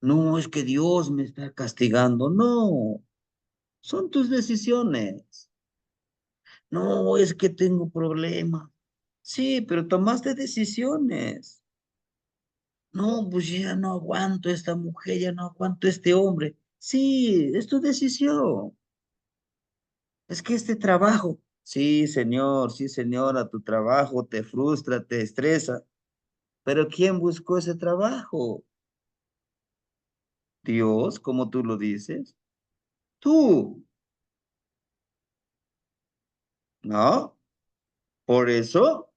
No es que Dios me está castigando, no, son tus decisiones. No es que tengo problemas. Sí, pero tomaste decisiones. No, pues ya no aguanto a esta mujer, ya no aguanto a este hombre. Sí, es tu decisión. Es que este trabajo, sí, señora, tu trabajo te frustra, te estresa. Pero ¿quién buscó ese trabajo? Dios, como tú lo dices. Tú, ¿no? Por eso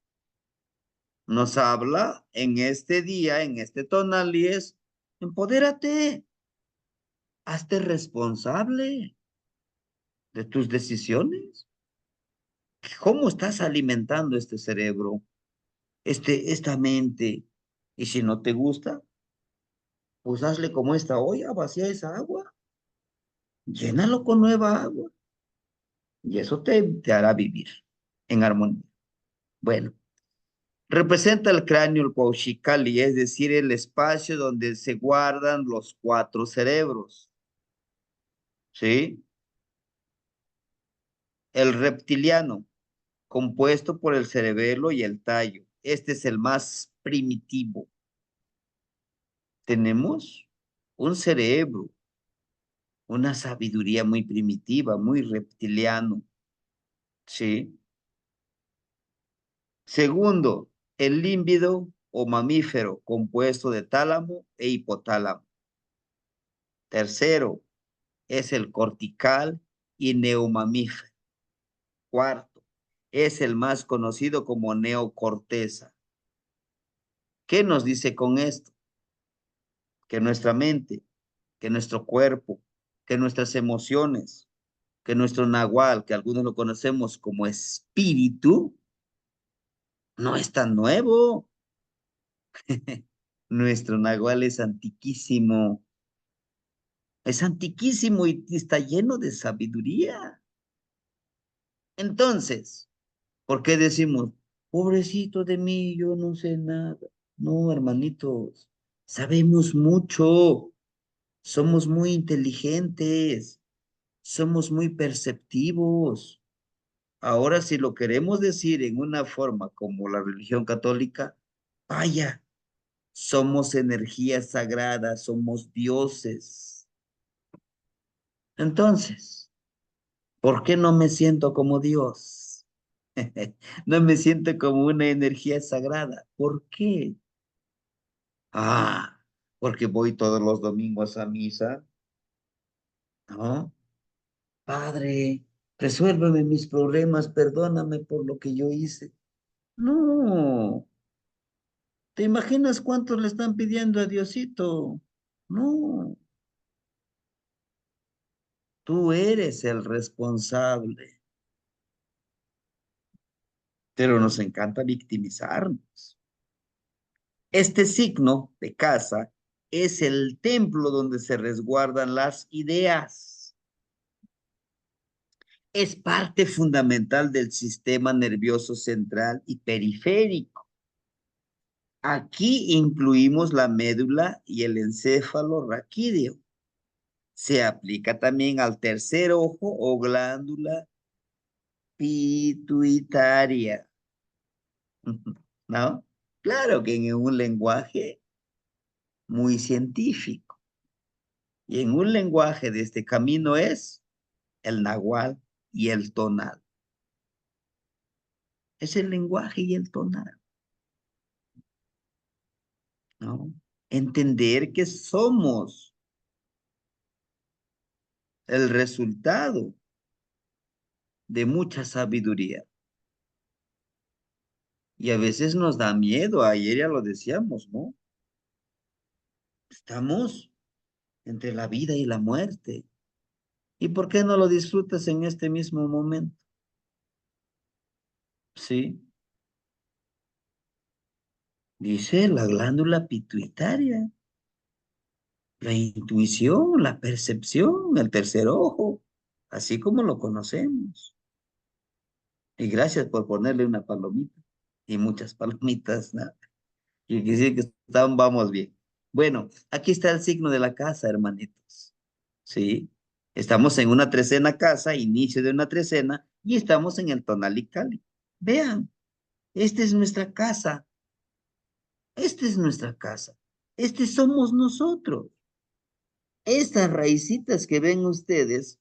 nos habla en este día, en este tonal, y es, empodérate, hazte responsable de tus decisiones. ¿Cómo estás alimentando este cerebro, esta mente? Y si no te gusta, pues hazle como esta olla, vacía esa agua, llénalo con nueva agua y eso te hará vivir en armonía. Bueno, representa el cráneo, el Paushikali, es decir, el espacio donde se guardan los cuatro cerebros, ¿sí? El reptiliano, compuesto por el cerebelo y el tallo. Este es el más primitivo. Tenemos un cerebro, una sabiduría muy primitiva, muy reptiliano, ¿sí? Segundo, el límbido o mamífero, compuesto de tálamo e hipotálamo. Tercero, es el cortical y neomamífero. Cuarto, es el más conocido como neocorteza. ¿Qué nos dice con esto? Que nuestra mente, que nuestro cuerpo, que nuestras emociones, que nuestro nahual, que algunos lo conocemos como espíritu, no es tan nuevo. Nuestro nahual es antiquísimo y está lleno de sabiduría. Entonces, ¿por qué decimos, pobrecito de mí, yo no sé nada? No, hermanitos, sabemos mucho, somos muy inteligentes, somos muy perceptivos. Ahora, si lo queremos decir en una forma como la religión católica, vaya, somos energía sagrada, somos dioses. Entonces, ¿por qué no me siento como Dios? No me siento como una energía sagrada. ¿Por qué? Ah, porque voy todos los domingos a misa, ¿no? Padre, resuélveme mis problemas, perdóname por lo que yo hice. No, ¿te imaginas cuántos le están pidiendo a Diosito? No, tú eres el responsable, pero nos encanta victimizarnos. Este signo de casa es el templo donde se resguardan las ideas. Es parte fundamental del sistema nervioso central y periférico. Aquí incluimos la médula y el encéfalo raquídeo. Se aplica también al tercer ojo o glándula pituitaria. ¿No? Claro que en un lenguaje muy científico. Y en un lenguaje de este camino es el nahual y el tonal. Es el lenguaje y el tonal, ¿no? Entender que somos el resultado de mucha sabiduría. Y a veces nos da miedo, ayer ya lo decíamos, ¿no? Estamos entre la vida y la muerte. ¿Y por qué no lo disfrutas en este mismo momento? Sí, dice la glándula pituitaria, la intuición, la percepción, el tercer ojo, así como lo conocemos. Y gracias por ponerle una palomita y muchas palomitas, ¿no? Y que sí que vamos bien. Bueno, aquí está el signo de la casa, hermanitos. ¿Sí? Estamos en una trecena casa, inicio de una trecena, y estamos en el tonal y cali. Vean, esta es nuestra casa. Esta es nuestra casa. Este somos nosotros. Estas raicitas que ven ustedes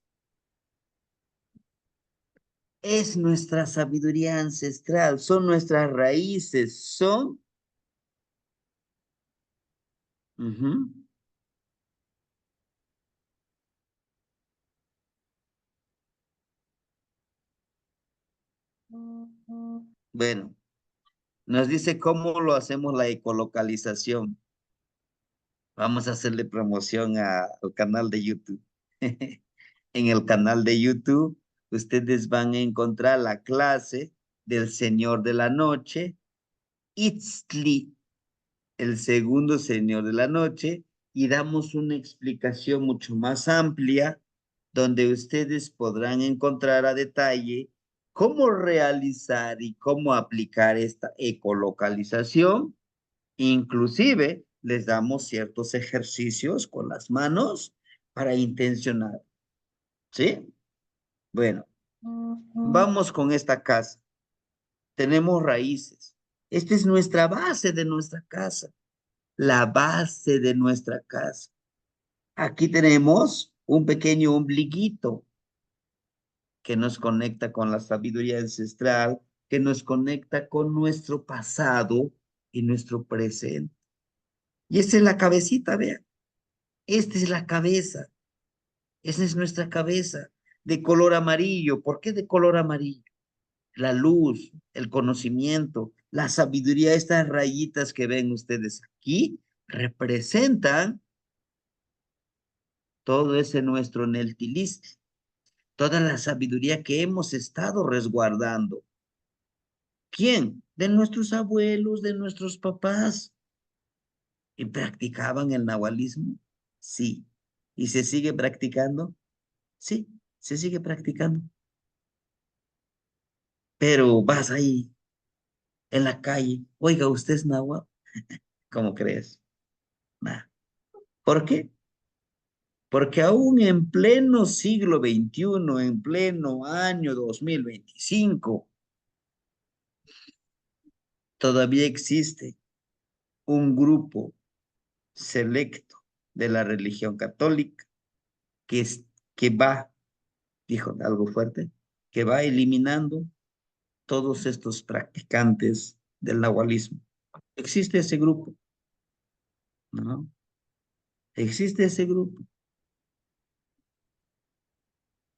es nuestra sabiduría ancestral, son nuestras raíces, son... Ujú. Bueno, nos dice cómo lo hacemos la ecolocalización. Vamos a hacerle promoción al canal de YouTube. En el canal de YouTube, ustedes van a encontrar la clase del Señor de la Noche, Itztli, el segundo Señor de la Noche, y damos una explicación mucho más amplia donde ustedes podrán encontrar a detalle cómo realizar y cómo aplicar esta ecolocalización. Inclusive les damos ciertos ejercicios con las manos para intencionar, ¿sí? Bueno, vamos con esta casa. Tenemos raíces. Esta es nuestra base de nuestra casa, la base de nuestra casa. Aquí tenemos un pequeño ombliguito que nos conecta con la sabiduría ancestral, que nos conecta con nuestro pasado y nuestro presente. Y esta es la cabecita, vean. Esta es la cabeza. Esa es nuestra cabeza de color amarillo. ¿Por qué de color amarillo? La luz, el conocimiento, la sabiduría, estas rayitas que ven ustedes aquí, representan todo ese nuestro neltilist, toda la sabiduría que hemos estado resguardando. ¿Quién? De nuestros abuelos, de nuestros papás. ¿Y practicaban el nahualismo? Sí. ¿Y se sigue practicando? Sí, se sigue practicando. Pero vas ahí en la calle, oiga, ¿usted es náhuatl? ¿Cómo crees? Nah. ¿Por qué? Porque aún en pleno siglo XXI, en pleno año 2025, todavía existe un grupo selecto de la religión católica que, que va, dijo algo fuerte, que va eliminando todos estos practicantes del nahualismo. Existe ese grupo, ¿no? Existe ese grupo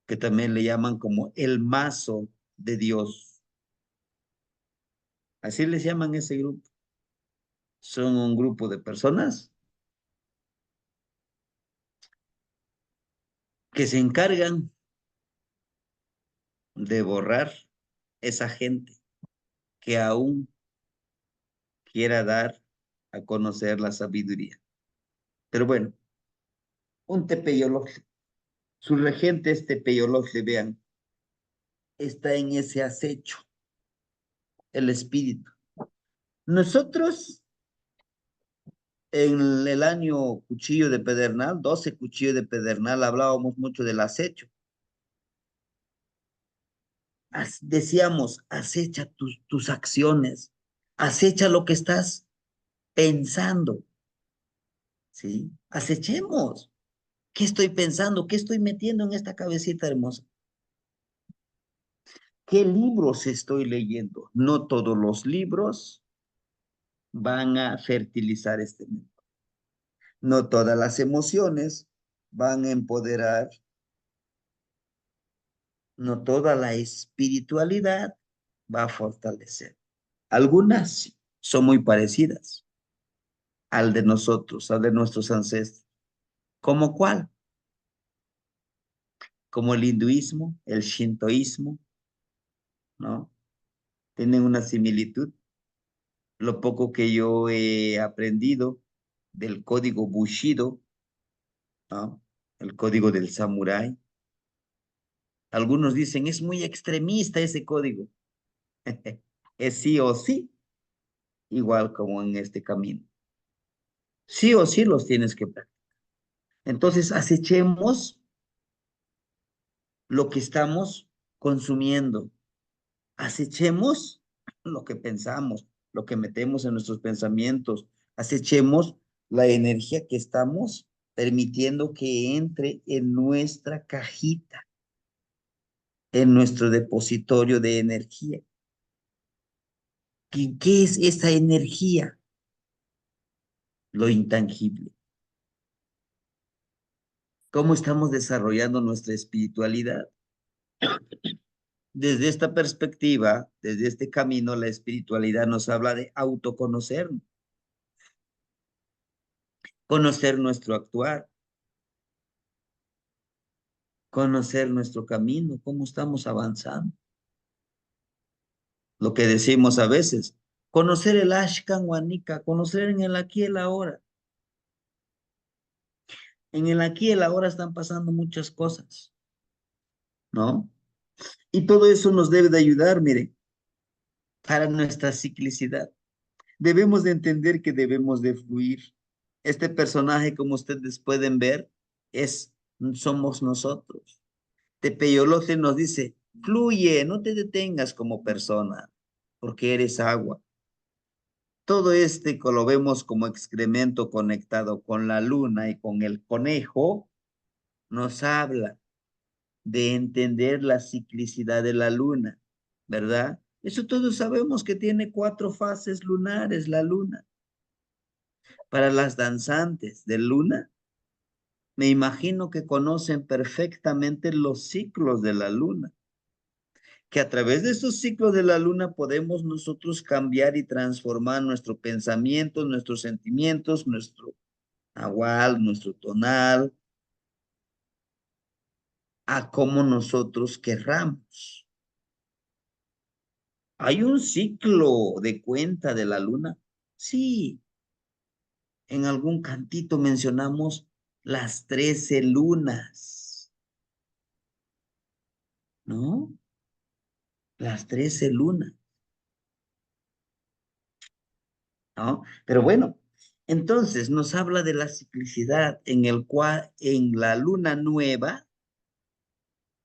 que también le llaman como el mazo de Dios. Así les llaman ese grupo. Son un grupo de personas que se encargan de borrar esa gente que aún quiera dar a conocer la sabiduría. Pero bueno, un tepeyoloje. Su regente es tepeyoloje, vean, está en ese acecho, el espíritu. Nosotros, en el año Cuchillo de Pedernal, 12 Cuchillo de Pedernal, hablábamos mucho del acecho. Decíamos, acecha tus acciones, Acecha lo que estás pensando, ¿sí? Acechemos. ¿Qué estoy pensando? ¿Qué estoy metiendo en esta cabecita hermosa? ¿Qué libros estoy leyendo? No todos los libros van a fertilizar este mundo. No todas las emociones van a empoderar. No toda la espiritualidad va a fortalecer. Algunas son muy parecidas al de nosotros, al de nuestros ancestros. ¿Cómo cuál? Como el hinduismo, el shintoísmo, ¿no? Tienen una similitud. Lo poco que yo he aprendido del código Bushido, ¿no? El código del samurái. Algunos dicen, es muy extremista ese código. Es sí o sí, igual como en este camino. Sí o sí los tienes que practicar. Entonces, acechemos lo que estamos consumiendo. Acechemos lo que pensamos, lo que metemos en nuestros pensamientos. Acechemos la energía que estamos permitiendo que entre en nuestra cajita, en nuestro depositorio de energía. ¿Qué es esa energía? Lo intangible. ¿Cómo estamos desarrollando nuestra espiritualidad? Desde esta perspectiva, desde este camino, la espiritualidad nos habla de autoconocernos, conocer nuestro actuar, conocer nuestro camino, cómo estamos avanzando. Lo que decimos a veces, conocer el Ashkan Wanika, conocer en el aquí y el ahora. En el aquí y el ahora están pasando muchas cosas, ¿no? Y todo eso nos debe de ayudar, mire, para nuestra ciclicidad. Debemos de entender que debemos de fluir. Este personaje, como ustedes pueden ver, somos nosotros. Tepeyolote nos dice, fluye, no te detengas como persona, porque eres agua. Todo este lo vemos como excremento conectado con la luna y con el conejo, nos habla de entender la ciclicidad de la luna, ¿verdad? Eso todos sabemos que tiene 4 fases lunares la luna. Para las danzantes de luna, me imagino que conocen perfectamente los ciclos de la luna, que a través de esos ciclos de la luna podemos nosotros cambiar y transformar nuestro pensamiento, nuestros sentimientos, nuestro nahual, nuestro tonal, a como nosotros querramos. ¿Hay un ciclo de cuenta de la luna? Sí, en algún cantito mencionamos las 13 lunas, ¿no? Las 13 lunas, ¿no? Pero bueno, entonces nos habla de la ciclicidad en el cual en la luna nueva,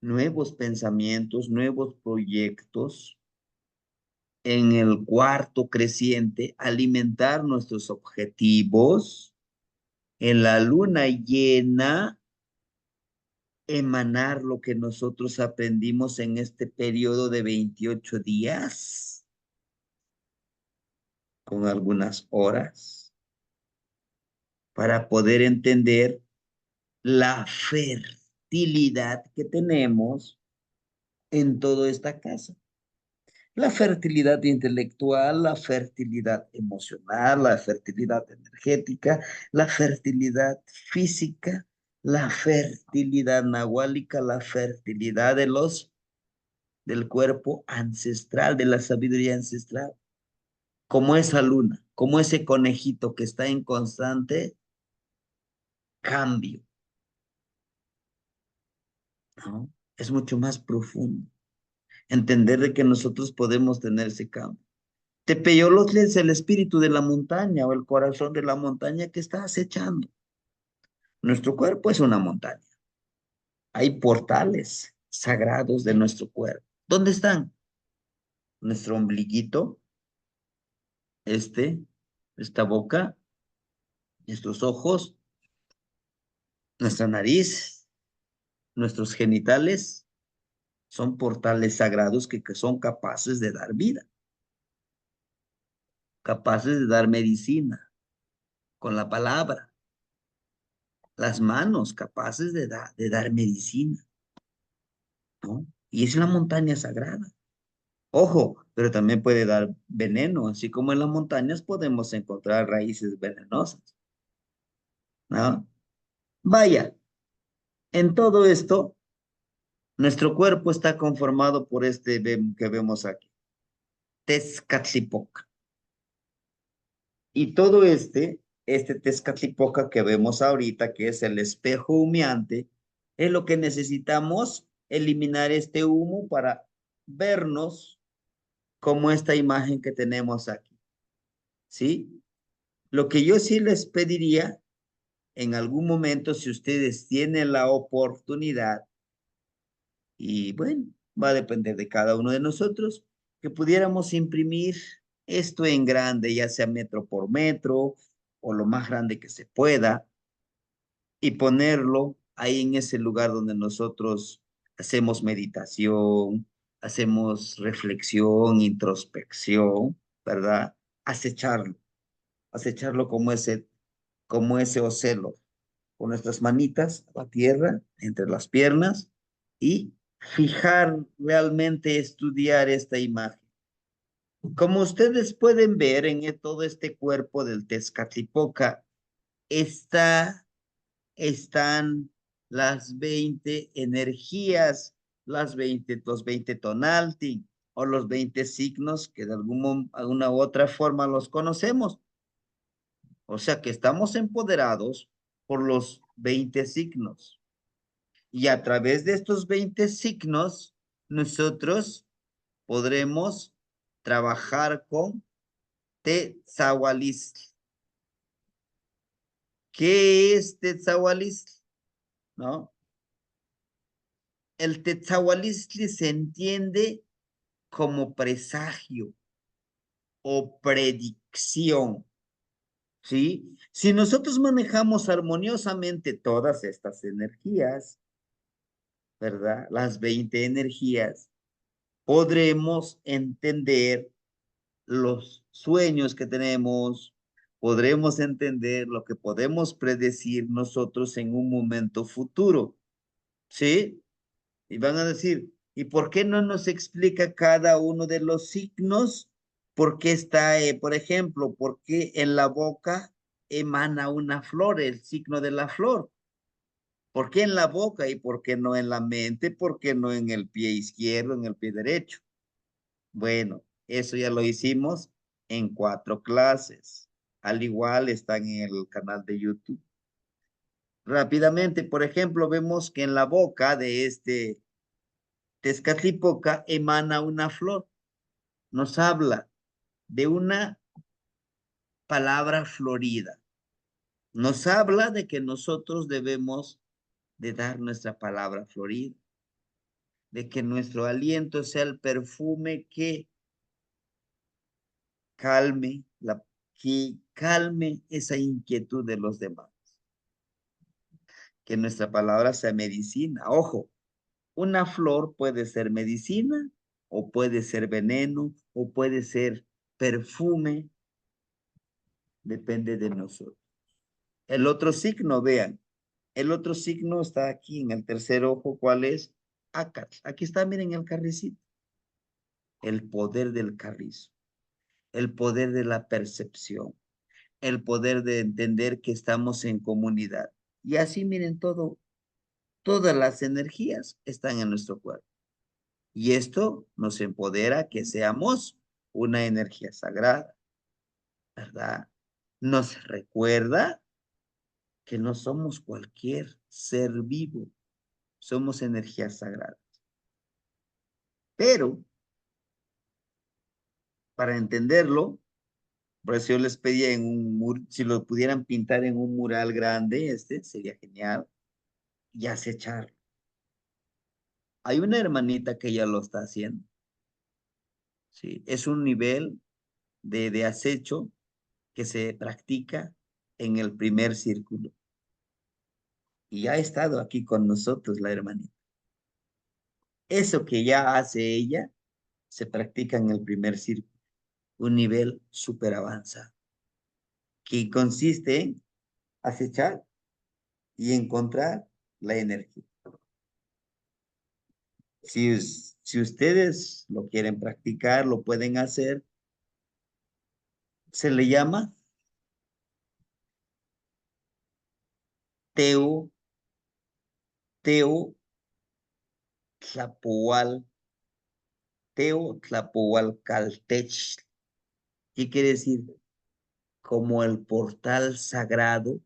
nuevos pensamientos, nuevos proyectos, en el cuarto creciente, alimentar nuestros objetivos, en la luna llena, emanar lo que nosotros aprendimos en este periodo de 28 días, con algunas horas, para poder entender la fertilidad que tenemos en toda esta casa. La fertilidad intelectual, la fertilidad emocional, la fertilidad energética, la fertilidad física, la fertilidad nahuálica, la fertilidad del cuerpo ancestral, de la sabiduría ancestral, como esa luna, como ese conejito que está en constante cambio, ¿no? Es mucho más profundo. Entender de que nosotros podemos tener ese cambio. Tepeyolotl es el espíritu de la montaña o el corazón de la montaña que está acechando. Nuestro cuerpo es una montaña. Hay portales sagrados de nuestro cuerpo. ¿Dónde están? Nuestro ombliguito, esta boca, estos ojos, nuestra nariz, nuestros genitales, son portales sagrados que son capaces de dar vida, capaces de dar medicina con la palabra. Las manos capaces de dar medicina, ¿no? Y es la montaña sagrada. Ojo, pero también puede dar veneno, así como en las montañas podemos encontrar raíces venenosas, ¿no? Vaya, en todo esto, nuestro cuerpo está conformado por que vemos aquí, Tezcatlipoca. Y todo este Tezcatlipoca que vemos ahorita, que es el espejo humeante, es lo que necesitamos eliminar este humo para vernos como esta imagen que tenemos aquí, ¿sí? Lo que yo sí les pediría, en algún momento, si ustedes tienen la oportunidad, y bueno, va a depender de cada uno de nosotros, que pudiéramos imprimir esto en grande, ya sea metro por metro o lo más grande que se pueda, y ponerlo ahí en ese lugar donde nosotros hacemos meditación, hacemos reflexión, introspección, ¿verdad? Acecharlo, acecharlo como ese ocelo, con nuestras manitas a la tierra, entre las piernas, y fijar, realmente estudiar esta imagen. Como ustedes pueden ver en todo este cuerpo del Tezcatlipoca, están las 20 energías, los 20 tonalti o los 20 signos que de alguna u otra forma los conocemos. O sea que estamos empoderados por los 20 signos. Y a través de estos 20 signos, nosotros podremos trabajar con Tetzahualistli. ¿Qué es Tetzahualistli? ¿No? El Tetzahualistli se entiende como presagio o predicción, ¿sí? Si nosotros manejamos armoniosamente todas estas energías, ¿verdad? Las 20 energías, podremos entender los sueños que tenemos, podremos entender lo que podemos predecir nosotros en un momento futuro, ¿sí? Y van a decir, ¿y por qué no nos explica cada uno de los signos? ¿Por qué está, por ejemplo, por qué en la boca emana una flor, el signo de la flor? ¿Por qué en la boca y por qué no en la mente? ¿Por qué no en el pie izquierdo, en el pie derecho? Bueno, eso ya lo hicimos en 4 clases. Al igual están en el canal de YouTube. Rápidamente, por ejemplo, vemos que en la boca de este Tezcatlipoca emana una flor. Nos habla de una palabra florida. Nos habla de que nosotros debemos de dar nuestra palabra florida, de que nuestro aliento sea el perfume calme, que calme esa inquietud de los demás. Que nuestra palabra sea medicina. Ojo, una flor puede ser medicina o puede ser veneno o puede ser perfume, depende de nosotros. El otro signo, vean, el otro signo está aquí en el tercer ojo, ¿cuál es? Ácat. Aquí está, miren el carricito. El poder del carrizo, el poder de la percepción, el poder de entender que estamos en comunidad. Y así, miren, todas las energías están en nuestro cuerpo. Y esto nos empodera que seamos una energía sagrada, ¿verdad? Nos recuerda que no somos cualquier ser vivo, somos energías sagradas. Pero, para entenderlo, por eso yo les pedía si lo pudieran pintar en un mural grande, sería genial, y acecharlo. Hay una hermanita que ya lo está haciendo, ¿sí? Es un nivel de acecho que se practica en el primer círculo. Y ha estado aquí con nosotros la hermanita. Eso que ya hace ella se practica en el primer círculo, un nivel súper avanzado, que consiste en acechar y encontrar la energía. Si ustedes lo quieren practicar, lo pueden hacer, se le llama Teo, Teo Tlapoal, Teo Tlapoalcaltech. ¿Qué quiere decir? Como el portal sagrado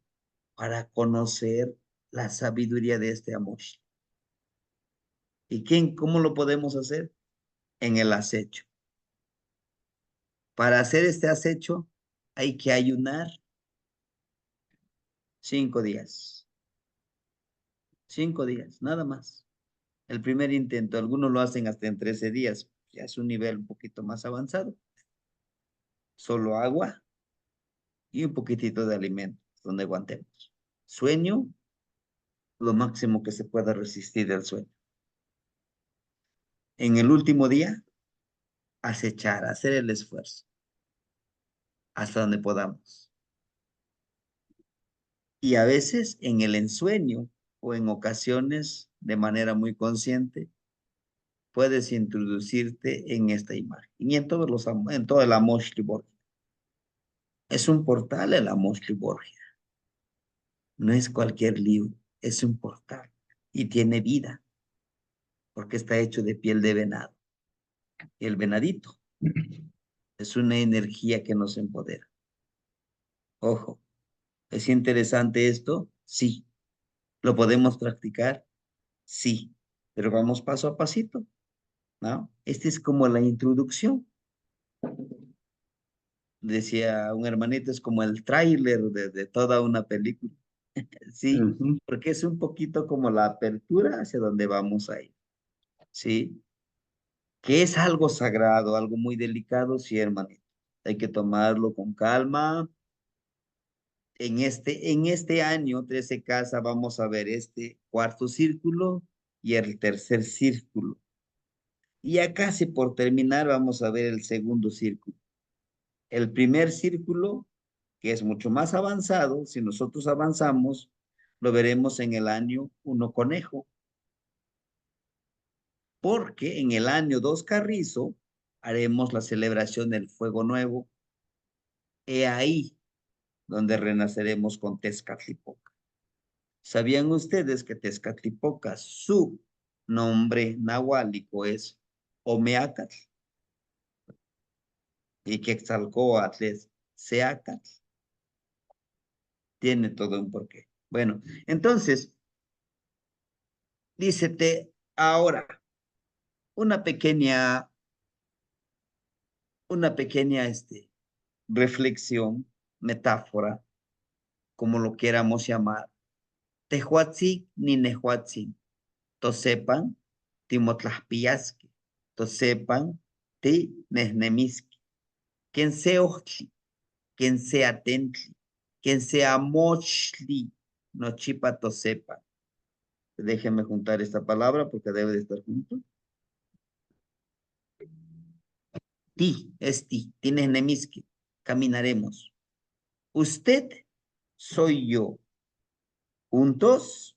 para conocer la sabiduría de este amor. ¿Y cómo lo podemos hacer? En el acecho. Para hacer este acecho hay que ayunar 5 días. 5 días, nada más. El primer intento, algunos lo hacen hasta en 13 días, ya es un nivel un poquito más avanzado. Solo agua y un poquitito de alimento, donde aguantemos. Sueño, lo máximo que se pueda resistir del sueño. En el último día, acechar, hacer el esfuerzo, hasta donde podamos. Y a veces en el ensueño o en ocasiones de manera muy consciente, puedes introducirte en esta imagen y en en todo el Amoshli Borgia. Es un portal el Amoshli Borgia. No es cualquier libro, es un portal y tiene vida porque está hecho de piel de venado. Y el venadito es una energía que nos empodera. Ojo, ¿es interesante esto? Sí. ¿Lo podemos practicar? Sí. Pero vamos paso a pasito, ¿no? Esta es como la introducción. Decía un hermanito, es como el tráiler de toda una película. Sí, Ujú. porque es un poquito como la apertura hacia donde vamos a ir. Sí, que es algo sagrado, algo muy delicado, sí, hermanito. Hay que tomarlo con calma. En este año 13 casa vamos a ver este cuarto círculo y el tercer círculo. Y ya casi por terminar vamos a ver el segundo círculo. El primer círculo, que es mucho más avanzado, si nosotros avanzamos, lo veremos en el año 1 conejo. Porque en el año 2 carrizo haremos la celebración del fuego nuevo. He ahí donde renaceremos con Tezcatlipoca. ¿Sabían ustedes que Tezcatlipoca, su nombre nahuálico es Omeacatl y que Quetzalcóatl es Seacatl? Tiene todo un porqué. Bueno, entonces, dícete ahora una pequeña, reflexión, metáfora, como lo queramos llamar. Tehuatzi ni nehuatzi, tosepan, timotlaspiasque, tosepan, ti nesnemisque. Quien sea ochtli, quien sea tentli, quien sea mochli, no chipa tosepan. Déjenme juntar esta palabra porque debe de estar junto. Ti, es ti, tienes nemisque, caminaremos. Usted soy yo. Juntos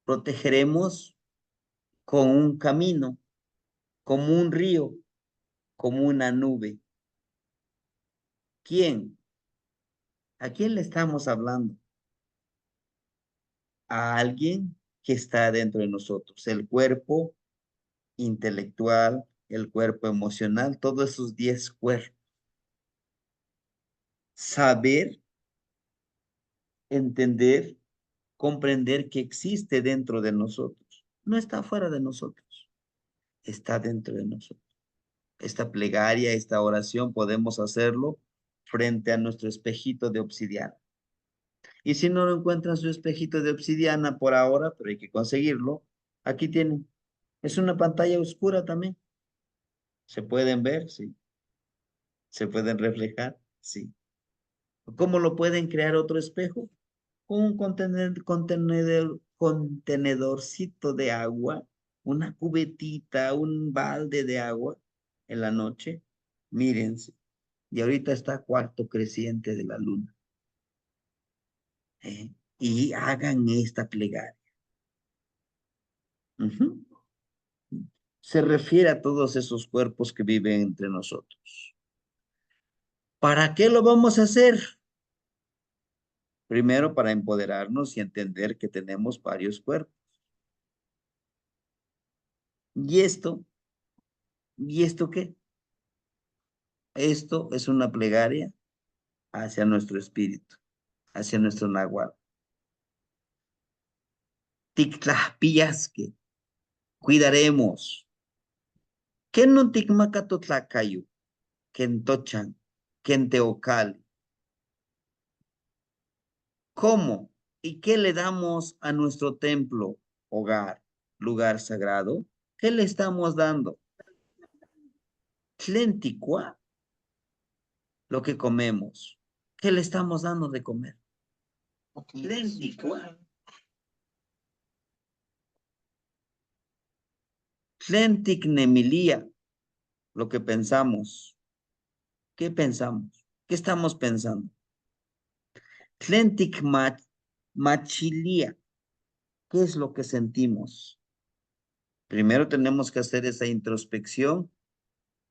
protegeremos con un camino, como un río, como una nube. ¿Quién? ¿A quién le estamos hablando? A alguien que está dentro de nosotros. El cuerpo intelectual, el cuerpo emocional, todos esos 10 cuerpos. Saber, entender, comprender que existe dentro de nosotros. No está fuera de nosotros, está dentro de nosotros. Esta plegaria, esta oración, podemos hacerlo frente a nuestro espejito de obsidiana. Y si no lo encuentran su espejito de obsidiana por ahora, pero hay que conseguirlo, aquí tienen. Es una pantalla oscura también. ¿Se pueden ver? Sí. ¿Se pueden reflejar? Sí. ¿Cómo lo pueden crear otro espejo? Con un contenedorcito de agua, una cubetita, un balde de agua en la noche. Mírense. Y ahorita está cuarto creciente de la luna. Y hagan esta plegaria. Ujú. Se refiere a todos esos cuerpos que viven entre nosotros. ¿Para qué lo vamos a hacer? Primero, para empoderarnos y entender que tenemos varios cuerpos. ¿Y esto? ¿Y esto qué? Esto es una plegaria hacia nuestro espíritu, hacia nuestro nahual. Tictlahpiyasque, cuidaremos. ¿Qué no ticmacatotlacayo? Quentochan, Quenteocali. ¿Cómo y qué le damos a nuestro templo, hogar, lugar sagrado? ¿Qué le estamos dando? Tlenticua, lo que comemos. ¿Qué le estamos dando de comer? Tlenticua. Tlenticnemilia, lo que pensamos. ¿Qué pensamos? ¿Qué estamos pensando? Tlentic machilia, ¿qué es lo que sentimos? Primero tenemos que hacer esa introspección,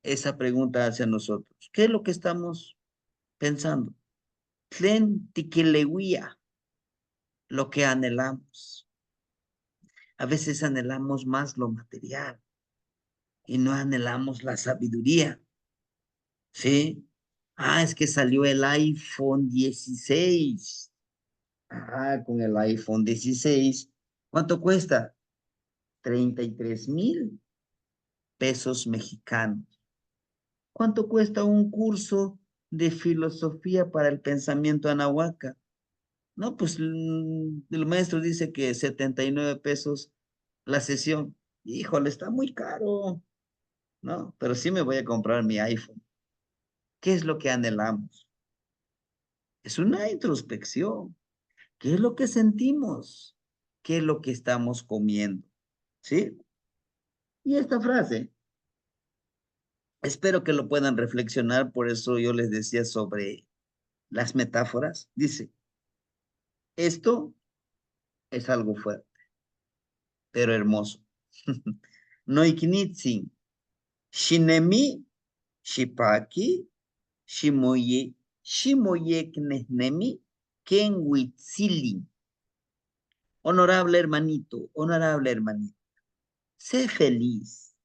esa pregunta hacia nosotros. ¿Qué es lo que estamos pensando? Tlentikilewia, lo que anhelamos. A veces anhelamos más lo material y no anhelamos la sabiduría. ¿Sí? Ah, es que salió el iPhone 16. Ah, con el iPhone 16. ¿Cuánto cuesta? 33,000 pesos mexicanos. ¿Cuánto cuesta un curso de filosofía para el pensamiento anahuaca? No, pues el maestro dice que 79 pesos la sesión. Híjole, está muy caro, ¿no? Pero sí me voy a comprar mi iPhone. ¿Qué es lo que anhelamos? Es una introspección. ¿Qué es lo que sentimos? ¿Qué es lo que estamos comiendo? ¿Sí? Y esta frase, espero que lo puedan reflexionar, por eso yo les decía sobre las metáforas. Dice, esto es algo fuerte, pero hermoso. No iknitzin, shinemi, shipaki, shimoye, shimoyeknehnemi, kenwitzili. Honorable hermanito, sé feliz,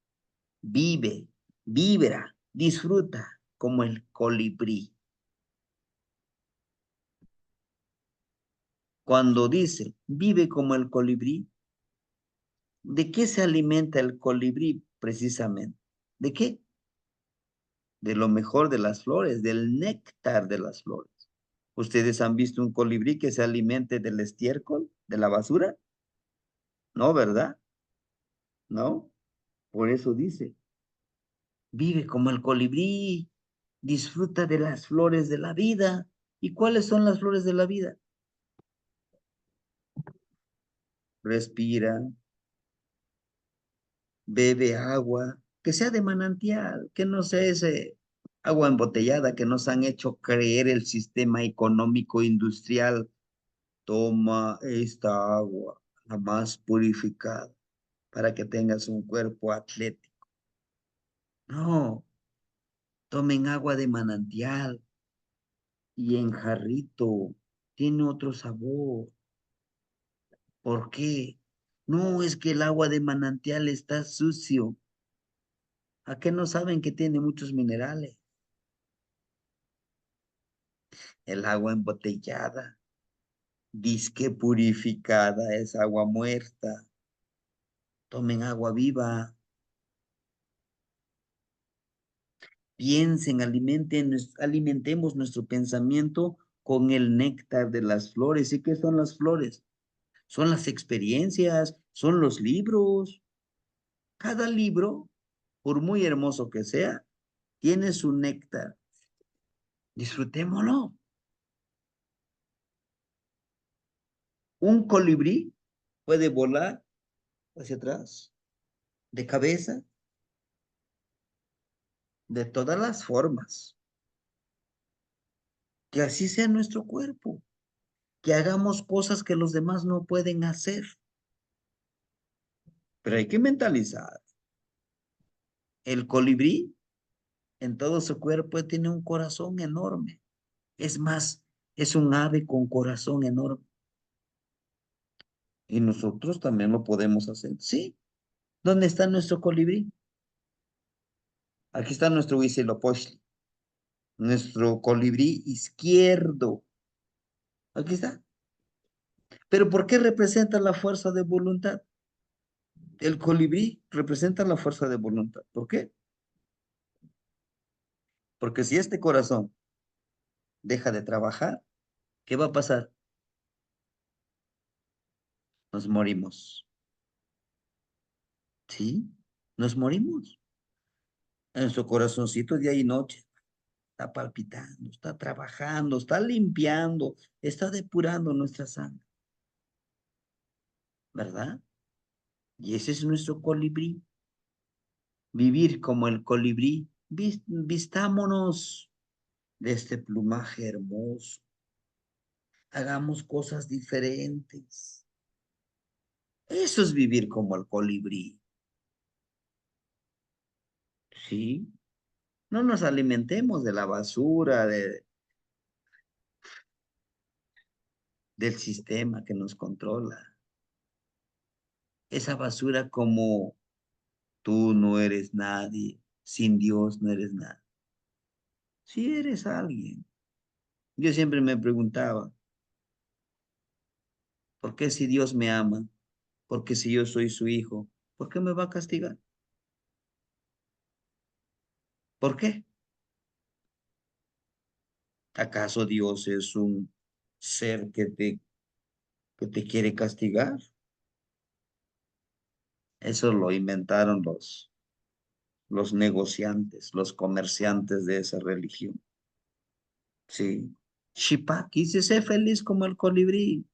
vive, vibra, disfruta como el colibrí. Cuando dice, vive como el colibrí, ¿de qué se alimenta el colibrí precisamente? ¿De qué? De lo mejor de las flores, del néctar de las flores. ¿Ustedes han visto un colibrí que se alimente del estiércol, de la basura? No, ¿verdad? No. Por eso dice, vive como el colibrí, disfruta de las flores de la vida. ¿Y cuáles son las flores de la vida? Respira, bebe agua, que sea de manantial, que no sea ese agua embotellada que nos han hecho creer el sistema económico industrial. Toma esta agua, la más purificada, para que tengas un cuerpo atlético. No, tomen agua de manantial y en jarrito, tiene otro sabor. ¿Por qué? No, es que el agua de manantial está sucio. ¿A qué no saben que tiene muchos minerales? El agua embotellada, disque purificada, es agua muerta. Tomen agua viva. Piensen, alimentemos nuestro pensamiento con el néctar de las flores. ¿Y qué son las flores? Son las experiencias, son los libros. Cada libro, por muy hermoso que sea, tiene su néctar. Disfrutémoslo. Un colibrí puede volar hacia atrás, de cabeza, de todas las formas. Que así sea nuestro cuerpo. Que hagamos cosas que los demás no pueden hacer. Pero hay que mentalizar. El colibrí en todo su cuerpo tiene un corazón enorme. Es más, es un ave con corazón enorme. Y nosotros también lo podemos hacer. ¿Sí? ¿Dónde está nuestro colibrí? Aquí está nuestro Huitzilopochtli, nuestro colibrí izquierdo. Aquí está. Pero ¿por qué representa la fuerza de voluntad? El colibrí representa la fuerza de voluntad. ¿Por qué? Porque si este corazón deja de trabajar, ¿qué va a pasar? Nos morimos. ¿Sí? Nos morimos. Nuestro corazoncito día y noche está palpitando, está trabajando, está limpiando, está depurando nuestra sangre, ¿verdad? Y ese es nuestro colibrí. Vivir como el colibrí. Vistámonos de este plumaje hermoso. Hagamos cosas diferentes. Eso es vivir como el colibrí. ¿Sí? No nos alimentemos de la basura, del sistema que nos controla. Esa basura como tú no eres nadie, sin Dios no eres nada. Si eres alguien. Yo siempre me preguntaba, ¿por qué si Dios me ama? ¿Por qué si yo soy su hijo? ¿Por qué me va a castigar? ¿Por qué? ¿Acaso Dios es un ser que te quiere castigar? Eso lo inventaron los negociantes, los comerciantes de esa religión. Sí. Shipaki dice, sé feliz como el colibrí.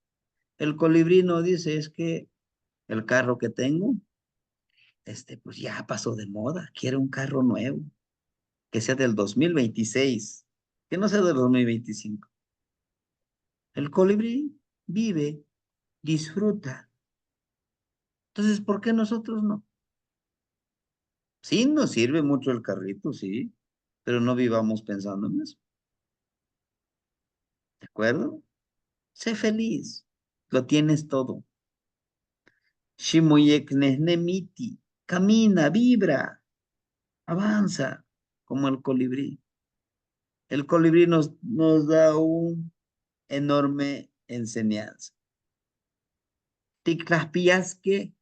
El colibrí no dice, es que el carro que tengo, pues ya pasó de moda. Quiero un carro nuevo, que sea del 2026, que no sea del 2025. El colibrí vive, disfruta. Entonces, ¿por qué nosotros no? Sí, nos sirve mucho el carrito, sí, pero no vivamos pensando en eso, ¿de acuerdo? Sé feliz, lo tienes todo. Shimoyek Nemiti, camina, vibra, avanza como el colibrí. El colibrí nos da un enorme enseñanza. Ticlaspiasque,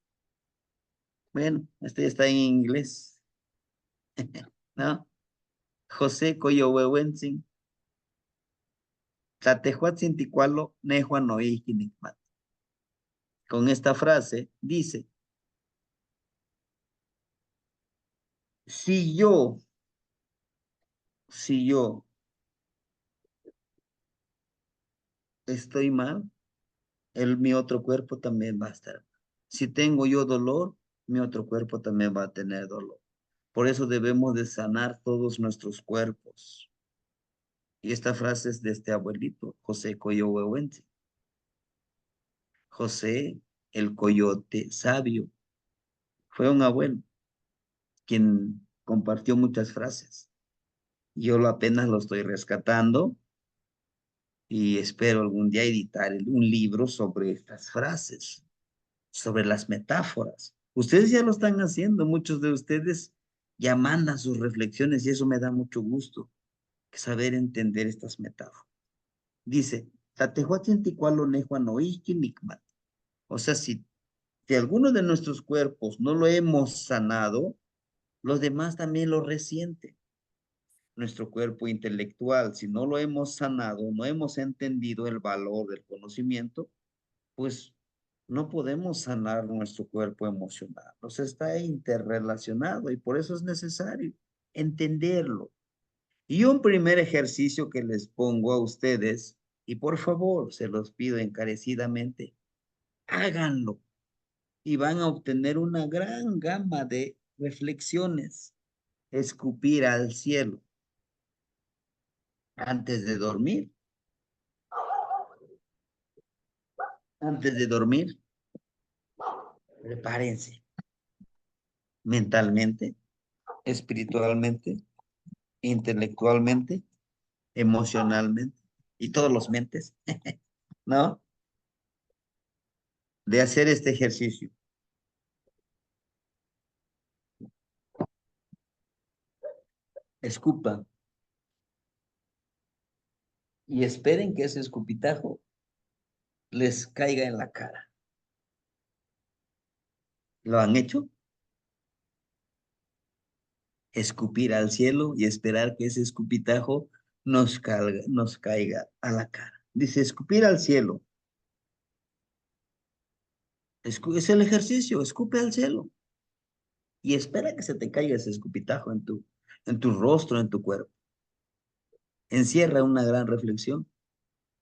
bueno, este está en inglés, ¿no? José Coyohuehuentzin, Tlatehuatzin Ticualo, Nehuan Noíquinic. Con esta frase dice, si yo, si yo estoy mal, mi otro cuerpo también va a estar mal. Si tengo yo dolor, mi otro cuerpo también va a tener dolor. Por eso debemos de sanar todos nuestros cuerpos. Y esta frase es de este abuelito, José Coyohuehuense. José, el coyote sabio, fue un abuelo quien compartió muchas frases. Yo apenas lo estoy rescatando y espero algún día editar un libro sobre estas frases, sobre las metáforas. Ustedes ya lo están haciendo, muchos de ustedes ya mandan sus reflexiones y eso me da mucho gusto, saber entender estas metáforas. Dice, o sea, si alguno de nuestros cuerpos no lo hemos sanado, los demás también lo resienten. Nuestro cuerpo intelectual, si no lo hemos sanado, no hemos entendido el valor del conocimiento, pues no podemos sanar nuestro cuerpo emocional. O sea, está interrelacionado y por eso es necesario entenderlo. Y un primer ejercicio que les pongo a ustedes, y por favor, se los pido encarecidamente, háganlo y van a obtener una gran gama de reflexiones. Escupir al cielo antes de dormir. Antes de dormir, prepárense mentalmente, espiritualmente, intelectualmente, emocionalmente y todos los mentes, ¿no? De hacer este ejercicio. Escupan y esperen que ese escupitajo les caiga en la cara. ¿Lo han hecho? Escupir al cielo y esperar que ese escupitajo nos caiga a la cara. Dice, escupir al cielo. Es el ejercicio, escupe al cielo. Y espera que se te caiga ese escupitajo en tu rostro, en tu cuerpo. Encierra una gran reflexión,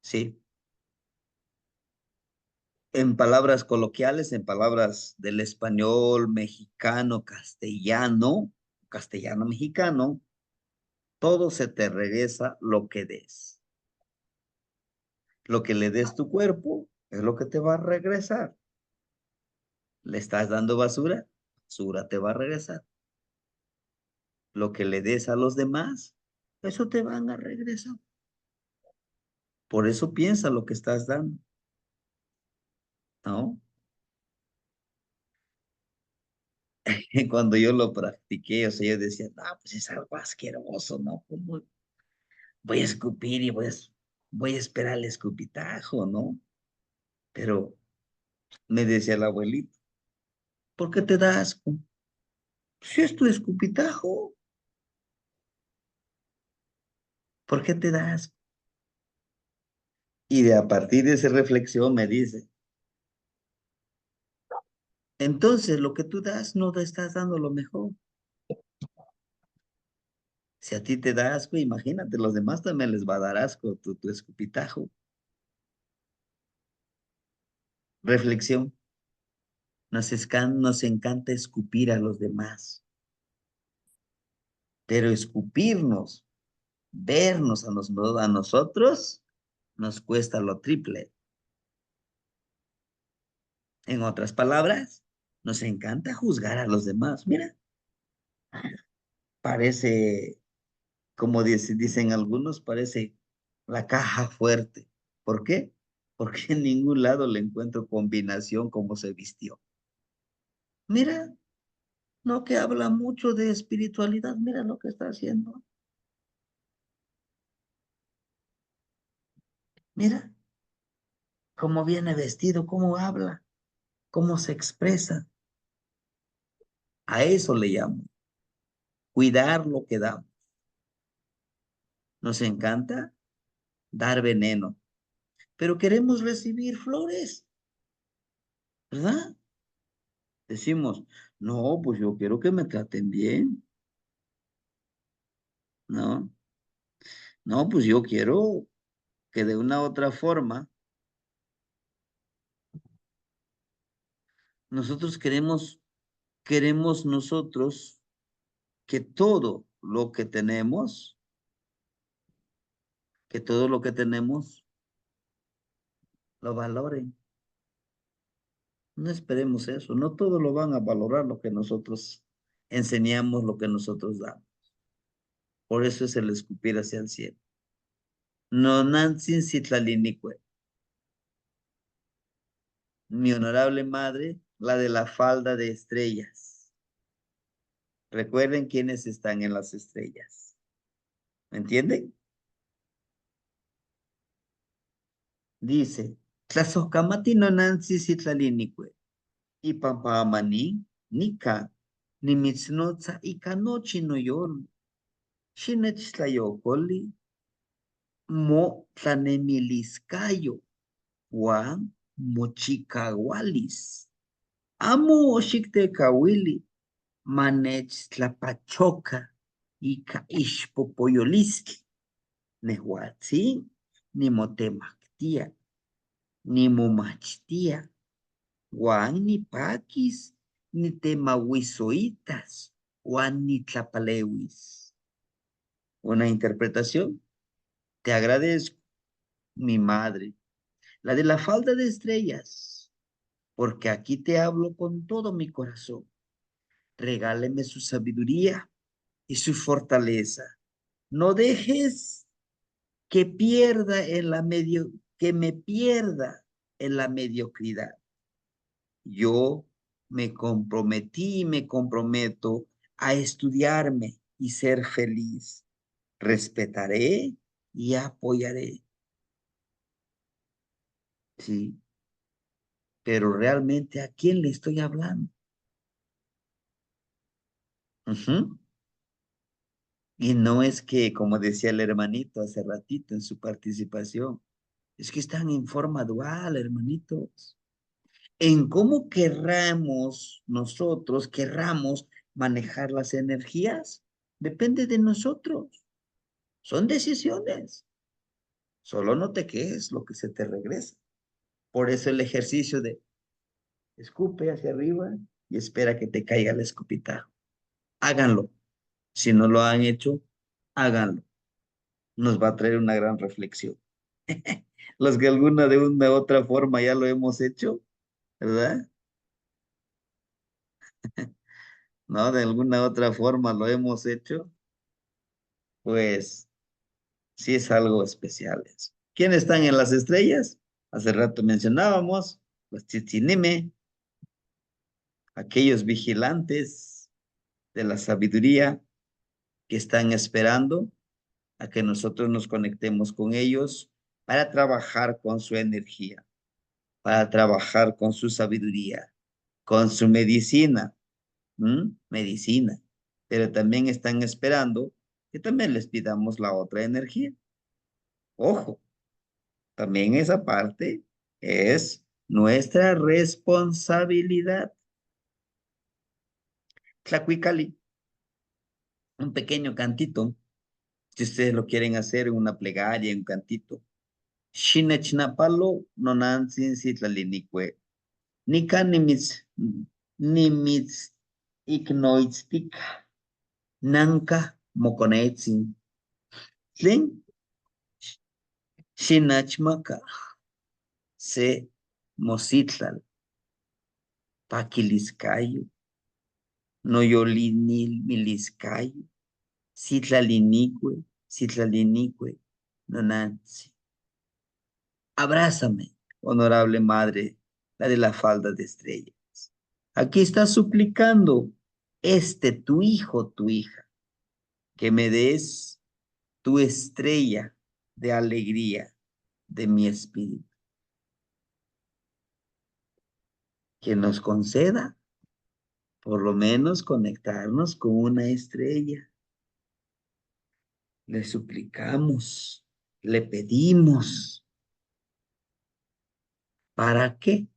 ¿sí? En palabras coloquiales, en palabras del español, mexicano, castellano, mexicano, todo se te regresa lo que des. Lo que le des tu cuerpo es lo que te va a regresar. ¿Le estás dando basura? Basura te va a regresar. Lo que le des a los demás, eso te van a regresar. Por eso piensa lo que estás dando, ¿no? Cuando yo lo practiqué, o sea, yo decía, no, pues es algo asqueroso, ¿no? ¿Cómo voy a escupir y voy a esperar el escupitajo, ¿no? Pero me decía el abuelito, ¿por qué te da asco? Si es tu escupitajo, ¿por qué te da asco? Y de a partir de esa reflexión me dice, entonces lo que tú das no te estás dando lo mejor. Si a ti te da asco, imagínate, los demás también les va a dar asco tu escupitajo. Reflexión. Nos encanta escupir a los demás, pero escupirnos, vernos a nosotros, nos cuesta lo triple. En otras palabras, nos encanta juzgar a los demás. Mira, parece, como dicen algunos, parece la caja fuerte. ¿Por qué? Porque en ningún lado le encuentro combinación como se vistió. Mira, no que habla mucho de espiritualidad, mira lo que está haciendo. Mira cómo viene vestido, cómo habla, cómo se expresa. A eso le llamo cuidar lo que damos. Nos encanta dar veneno, pero queremos recibir flores, ¿verdad? Decimos, no, pues yo quiero que me traten bien, ¿no? No, pues yo quiero que de una u otra forma nosotros queremos nosotros que que todo lo que tenemos lo valoren. No esperemos eso, no todo lo van a valorar lo que nosotros enseñamos, lo que nosotros damos. Por eso es el escupir hacia el cielo. No nansin citlalinicue. Mi honorable madre, la de la falda de estrellas. Recuerden quiénes están en las estrellas. ¿Me entienden? Dice, Tlazocamati no nansi citlalinicue. Y pampamani, nika, ni mitznotza y canochi no yol. Shinechlayocoli, mo tlanemiliscayo, Juan mochicahualis. Amo oxictecawili, manech tlapachoca, ika ishpopoyolistli, nehuatzin, nimotemactia, nimomachtia, Juan ni paquis, ni temahuizoitas, Juan ni tlapalewis. Una interpretación. Te agradezco, mi madre, la de la falda de estrellas, porque aquí te hablo con todo mi corazón. Regáleme su sabiduría y su fortaleza. No dejes que que me pierda en la mediocridad. Yo me comprometí y me comprometo a estudiarme y ser feliz. Respetaré y apoyaré. Sí, pero realmente ¿a quién le estoy hablando? Ujú. Y no es que, como decía el hermanito hace ratito en su participación, es que están en forma dual, hermanitos. En cómo querramos manejar las energías, depende de nosotros. Son decisiones. Solo no te quejes lo que se te regresa. Por eso el ejercicio de escupe hacia arriba y espera que te caiga el escupitajo. Háganlo. Si no lo han hecho, háganlo. Nos va a traer una gran reflexión. Los que alguna de una u otra forma ya lo hemos hecho, ¿verdad? ¿No? De alguna otra forma lo hemos hecho, pues sí es algo especial eso. ¿Quiénes están en las estrellas? Hace rato mencionábamos los Tzitzimime, aquellos vigilantes de la sabiduría que están esperando a que nosotros nos conectemos con ellos para trabajar con su energía, para trabajar con su sabiduría, con su medicina, medicina, pero también están esperando que también les pidamos la otra energía. Ojo, también esa parte es nuestra responsabilidad. Tlacuicali, un pequeño cantito, si ustedes lo quieren hacer, una plegaria, un cantito. Shinechnapalo nonantzin sitlalinicue. Nika nimitz ignoitztik. Nanka mokonetzin. Tlen Shinachmaka se mositlal. Paquiliscayo. Noyolinil miliscayo. Citlalinicue, nonanzi. Abrázame, honorable madre, la de la falda de estrellas. Aquí está suplicando tu hijo, tu hija, que me des tu estrella de alegría de mi espíritu. Que nos conceda, por lo menos, conectarnos con una estrella. Le suplicamos, le pedimos. ¿Para qué?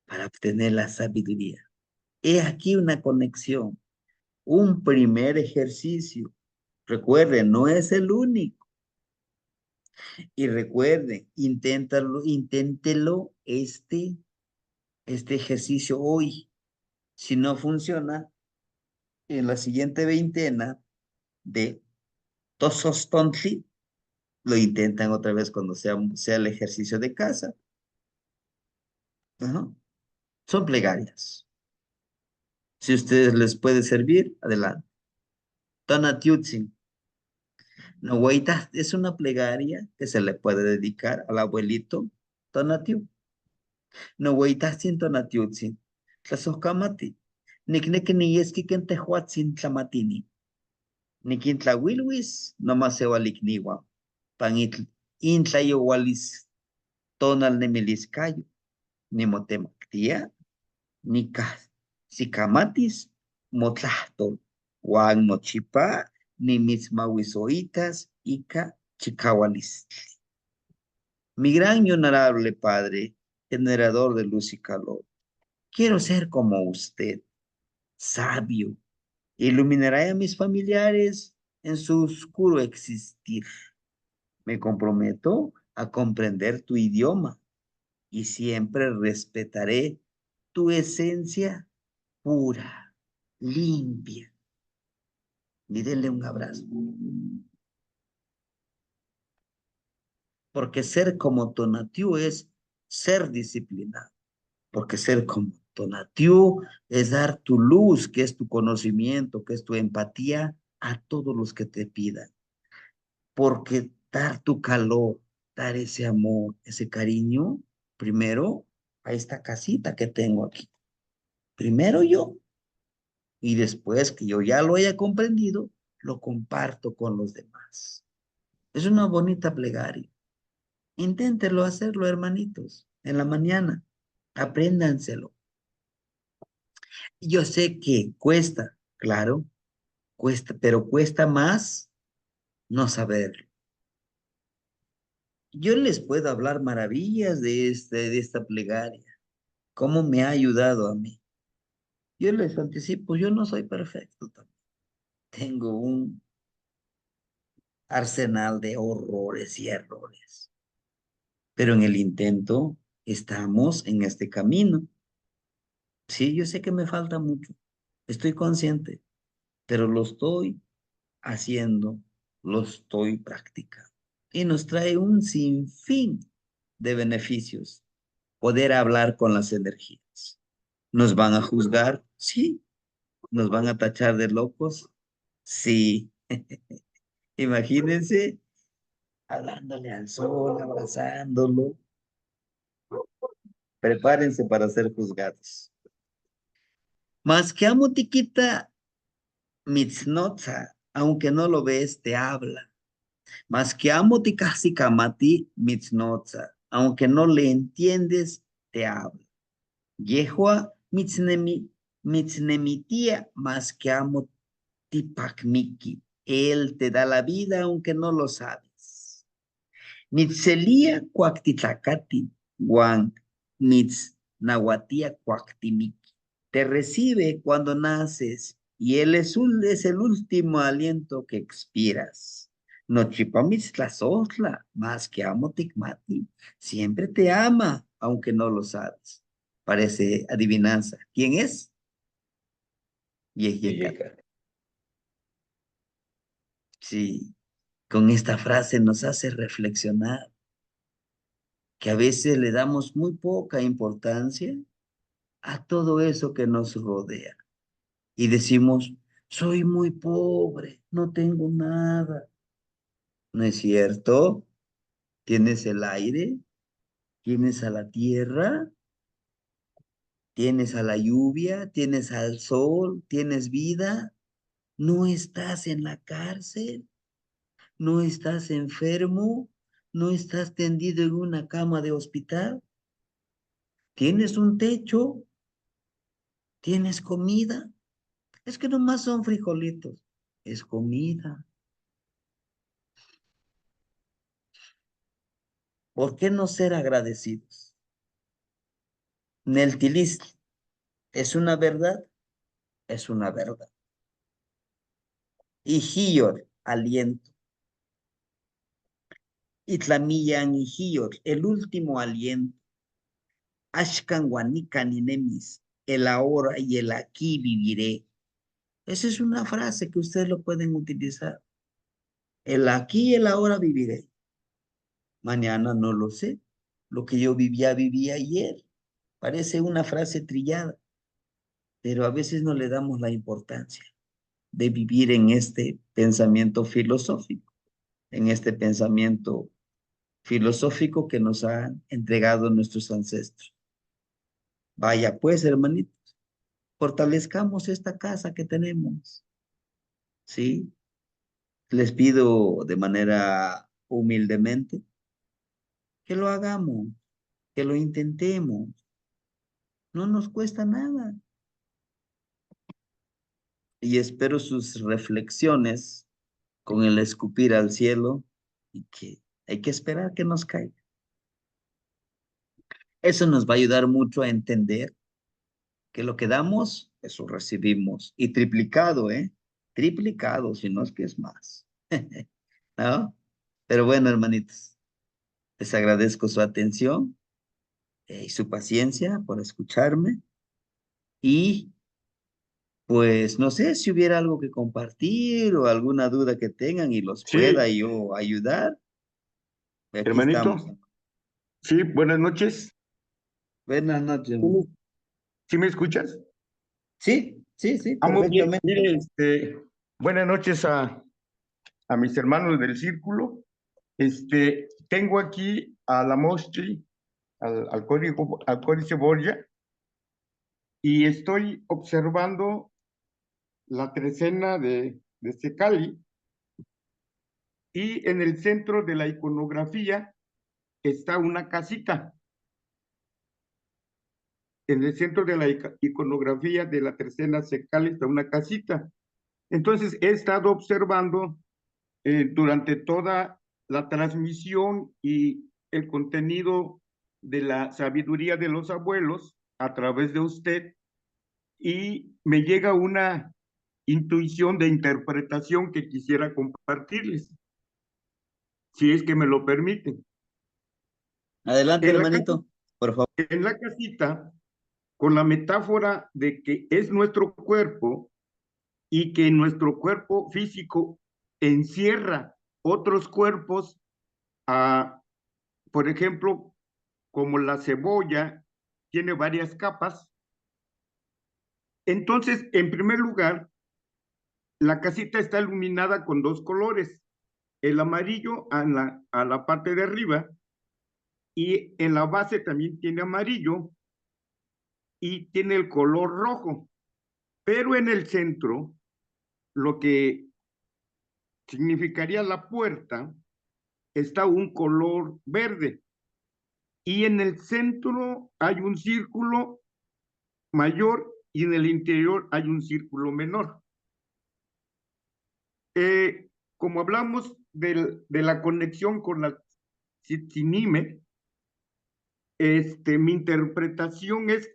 Para obtener la sabiduría. He aquí una conexión, un primer ejercicio. Recuerden, no es el único. Y recuerden, inténtelo este ejercicio hoy. Si no funciona, en la siguiente veintena de Tosostontli, lo intentan otra vez cuando sea el ejercicio de casa. Ajá. Son plegarias. Si a ustedes les puede servir, adelante. Tonatiutzin. Nohueitas es una plegaria que se le puede dedicar al abuelito Tonatiu. Nohueitas Tonatiutzin. Tlasojkamati. Nikneki niyeski kentehuatzin tlamatini. Nikintlawilwis nomás sewalikniwa. Panitl intlayoualis tonal nemiliscayo. Nimotemactia. Nicas. Sicamatis motlahtol. Juan nochipa ni mismahuizoitas ica chicahualistli. Mi gran y honorable Padre, generador de luz y calor, quiero ser como usted, sabio, Iluminaré a mis familiares en su oscuro existir. Me comprometo a comprender tu idioma y siempre respetaré tu esencia pura, limpia. Y denle un abrazo. Porque ser como Tonatiuh es ser disciplinado. Porque ser como Tonatiuh es dar tu luz, que es tu conocimiento, que es tu empatía a todos los que te pidan. Porque dar tu calor, dar ese amor, ese cariño, primero a esta casita que tengo aquí. Primero yo, y después que yo ya lo haya comprendido, lo comparto con los demás. Es una bonita plegaria. Inténtenlo hacerlo, hermanitos, en la mañana. Apréndanselo. Yo sé que cuesta, claro, cuesta, pero cuesta más no saberlo. Yo les puedo hablar maravillas de esta plegaria, cómo me ha ayudado a mí. Yo les anticipo, yo no soy perfecto también. Tengo un arsenal de horrores y errores, pero en el intento estamos en este camino. Sí, yo sé que me falta mucho, estoy consciente, pero lo estoy haciendo, lo estoy practicando. Y nos trae un sinfín de beneficios poder hablar con las energías. ¿Nos van a juzgar? Sí. ¿Nos van a tachar de locos? Sí. Imagínense hablándole al sol, abrazándolo. Prepárense para ser juzgados. Más que amo tiquita mitznotza, aunque no lo ves, te habla. Más que amo tikasi kamati mitznotza, aunque no le entiendes, te habla. Yehua mitznemitia, más que amo tipakmiki. Él te da la vida aunque no lo sabes. Mitzelia cuactitlacati, guan mitznahuatia cuactimiki. Te recibe cuando naces y él es el último aliento que expiras. No chipamitztlazotla, más que amo ticmati. Siempre te ama, aunque no lo sabes. Parece adivinanza. ¿Quién es? Yeyekat. Sí, con esta frase nos hace reflexionar que a veces le damos muy poca importancia a todo eso que nos rodea. Y decimos, soy muy pobre, no tengo nada. ¿No es cierto? Tienes el aire, tienes a la tierra, tienes a la lluvia, tienes al sol, tienes vida. No estás en la cárcel, no estás enfermo, no estás tendido en una cama de hospital. Tienes un techo, tienes comida. Es que nomás son frijolitos, es comida. ¿Por qué no ser agradecidos? Neltilis, ¿es una verdad? Es una verdad. Y Hior, aliento. Itlamiyan y Hior, el último aliento. Ashkan Wanikan Inemis, el ahora y el aquí viviré. Esa es una frase que ustedes lo pueden utilizar. El aquí y el ahora viviré. Mañana no lo sé. Lo que yo viví ayer. Parece una frase trillada, pero a veces no le damos la importancia de vivir en este pensamiento filosófico, en este pensamiento filosófico que nos han entregado nuestros ancestros. Vaya pues, hermanitos, fortalezcamos esta casa que tenemos, ¿sí? Les pido de manera humildemente que lo hagamos, que lo intentemos. No nos cuesta nada. Y espero sus reflexiones con el escupir al cielo y que hay que esperar que nos caiga. Eso nos va a ayudar mucho a entender que lo que damos, eso recibimos. Y triplicado, ¿eh? Triplicado, si no es que es más. ¿No? Pero bueno, hermanitos, les agradezco su atención y su paciencia por escucharme. Y pues no sé si hubiera algo que compartir o alguna duda que tengan y los Sí, pueda yo ayudar. Aquí estamos. hermanito. Sí, buenas noches. Buenas noches. ¿Sí me sí me escuchas? Sí, sí, sí, Muy bien. perfectamente. Mire, buenas noches a mis hermanos del círculo. Tengo aquí a la Mostri, al Códice Borgia, y estoy observando la trecena de Cecali, y en el centro de la iconografía está una casita. En el centro de la iconografía de la trecena Cecali está una casita. Entonces he estado observando durante toda la transmisión y el contenido de la sabiduría de los abuelos a través de usted, y me llega una intuición de interpretación que quisiera compartirles, si es que me lo permiten. Adelante, En la, hermanito, por favor. en la casita, con la metáfora de que es nuestro cuerpo y que nuestro cuerpo físico encierra otros cuerpos, por ejemplo, como la cebolla tiene varias capas. Entonces, en primer lugar, la casita está iluminada con dos colores, el amarillo a la parte de arriba, y en la base también tiene amarillo y tiene el color rojo, pero en el centro, lo que significaría la puerta, está un color verde, y en el centro hay un círculo mayor y en el interior hay un círculo menor. Como hablamos de la conexión con la Tzitzimime, mi interpretación es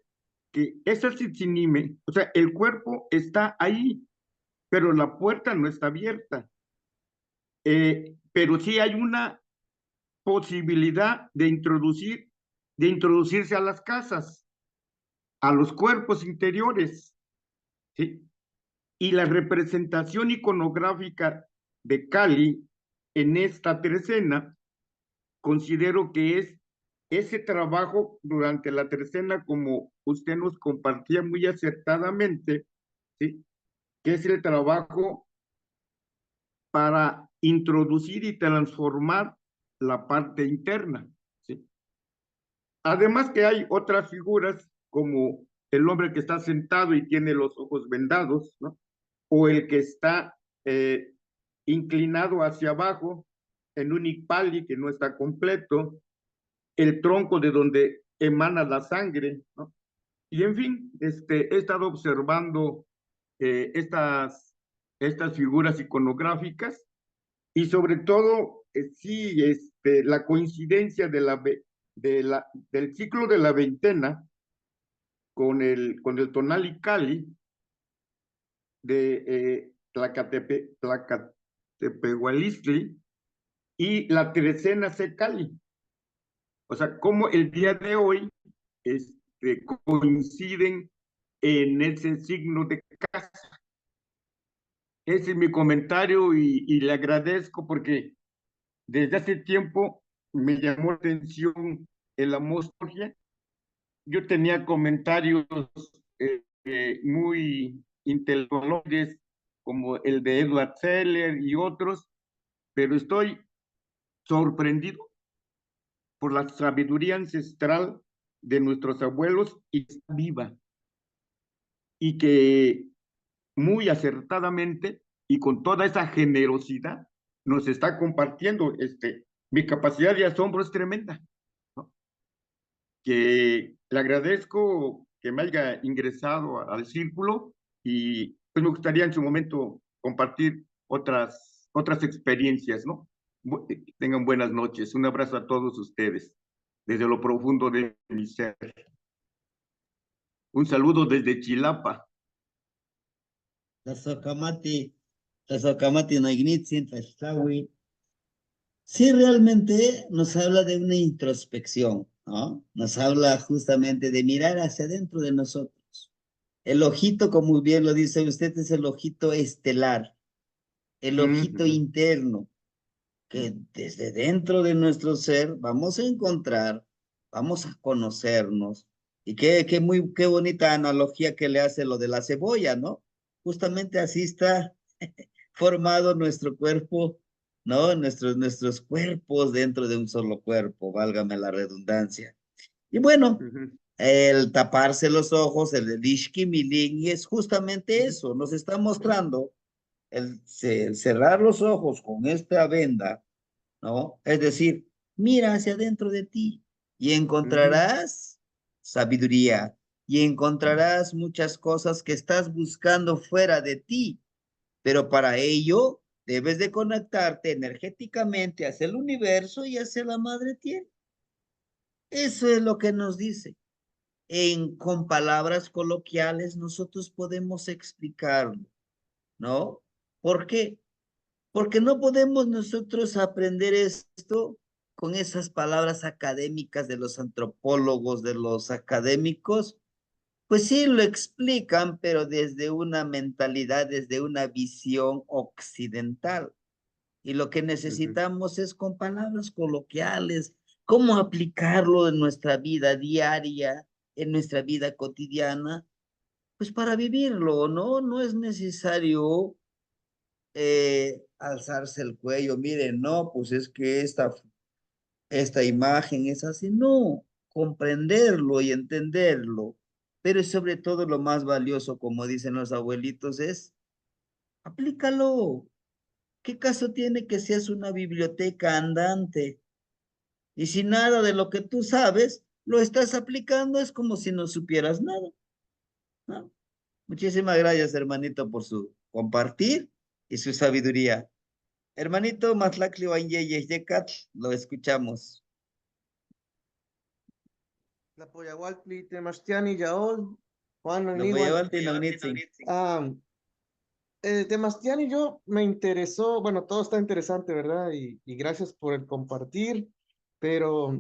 que esa Tzitzimime, o sea, el cuerpo está ahí, pero la puerta no está abierta. Pero sí hay una posibilidad de introducirse a las casas, a los cuerpos interiores, ¿sí? Y la representación iconográfica de Cali en esta trecena, considero que es ese trabajo durante la trecena, como usted nos compartía muy acertadamente, ¿sí? Que es el trabajo para introducir y transformar la parte interna, ¿sí? Además que hay otras figuras como el hombre que está sentado y tiene los ojos vendados, ¿no? O el que está inclinado hacia abajo en un icpali que no está completo, el tronco de donde emana la sangre, ¿no? Y en fin, he estado observando estas figuras iconográficas, y sobre todo, sí, la coincidencia del ciclo de la veintena con el tonal Icali de Tlacatepehualistli y la trecena Cecali. O sea, como el día de hoy coinciden en ese signo de casa. Ese es mi comentario, y le agradezco porque desde hace tiempo me llamó la atención el amor. Yo tenía comentarios muy intelectuales como el de Edward Seller y otros, pero estoy sorprendido por la sabiduría ancestral de nuestros abuelos, y está viva, y que muy acertadamente y con toda esa generosidad nos está compartiendo. Mi capacidad de asombro es tremenda, ¿no? Que le agradezco que me haya ingresado al círculo, y pues me gustaría en su momento compartir otras experiencias, ¿no? Tengan buenas noches. Un abrazo a todos ustedes desde lo profundo de mi ser. Un saludo desde Chilapa. Tlazohcamati, Tlazohcamati Noignitzin, Tlaxtlahui. Sí, realmente nos habla de una introspección, ¿no? Nos habla justamente de mirar hacia adentro de nosotros. El ojito, como bien lo dice usted, es el ojito estelar, el ojito Ujú. interno, que desde dentro de nuestro ser vamos a encontrar, vamos a conocernos. Y qué bonita analogía que le hace lo de la cebolla, ¿no? Justamente así está formado nuestro cuerpo, ¿no? Nuestros cuerpos dentro de un solo cuerpo, válgame la redundancia. Y bueno, Ujú. el taparse los ojos, el ishkimiling, es justamente eso, nos está mostrando el cerrar los ojos con esta venda, ¿no? Es decir, mira hacia adentro de ti y Ujú. encontrarás sabiduría y encontrarás muchas cosas que estás buscando fuera de ti, pero para ello debes de conectarte energéticamente hacia el universo y hacia la madre tierra. Eso es lo que nos dice. Con palabras coloquiales nosotros podemos explicarlo, ¿no? ¿Por qué? Porque no podemos nosotros aprender esto con esas palabras académicas de los antropólogos, de los académicos. Pues sí, lo explican, pero desde una mentalidad, desde una visión occidental. Y lo que Ujú. necesitamos es con palabras coloquiales, cómo aplicarlo en nuestra vida diaria, en nuestra vida cotidiana, pues para vivirlo, ¿no? No es necesario alzarse el cuello, miren, no, pues es que esta imagen es así, no, comprenderlo y entenderlo, pero sobre todo lo más valioso, como dicen los abuelitos, es aplícalo. ¿Qué caso tiene que seas una biblioteca andante? Y si nada de lo que tú sabes lo estás aplicando, es como si no supieras nada, ¿no? Muchísimas gracias, hermanito, por su compartir y su sabiduría. Hermanito Matlacli Yekat, lo escuchamos. Tlapoyahualtli, Temastiani, Yaol, Juan Lo voy a Aniguan. llevar Tinognitsin. Temastiani, yo me interesó, bueno, todo está interesante, ¿verdad? Y gracias por el compartir, pero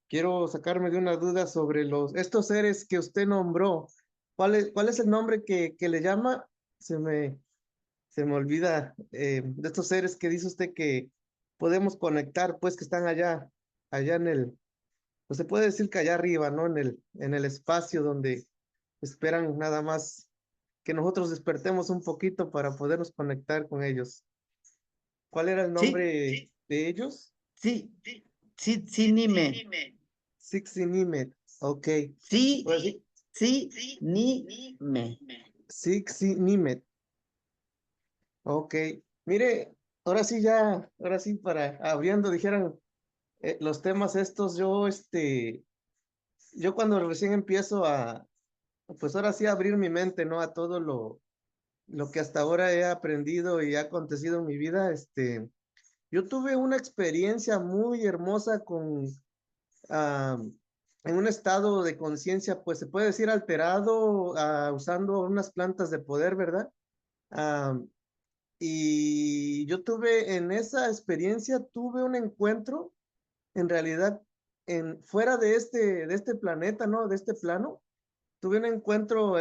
quiero sacarme de una duda sobre estos seres que usted nombró. ¿Cuál es el nombre que le llama? Se me, se me olvida de estos seres que dice usted que podemos conectar, pues que están allá en pues se puede decir que allá arriba, ¿no? En el espacio donde esperan nada más que nosotros despertemos un poquito para podernos conectar con ellos. ¿Cuál era el Sí, nombre de ellos? sí, sí, sí, Nime. Sixinimet. Ok. Sí, Pues sí, sí, ni me. Sixinimet. Ok. Mire, ahora sí, para abriendo, dijeran los temas estos, yo cuando recién empiezo pues ahora sí abrir mi mente, ¿no? A todo lo que hasta ahora he aprendido y ha acontecido en mi vida, yo tuve una experiencia muy hermosa ah, en un estado de conciencia, pues se puede decir alterado, usando unas plantas de poder, ¿verdad? Ah, y yo en esa experiencia, tuve un encuentro, en realidad, fuera de este planeta, ¿no? De este plano, tuve un encuentro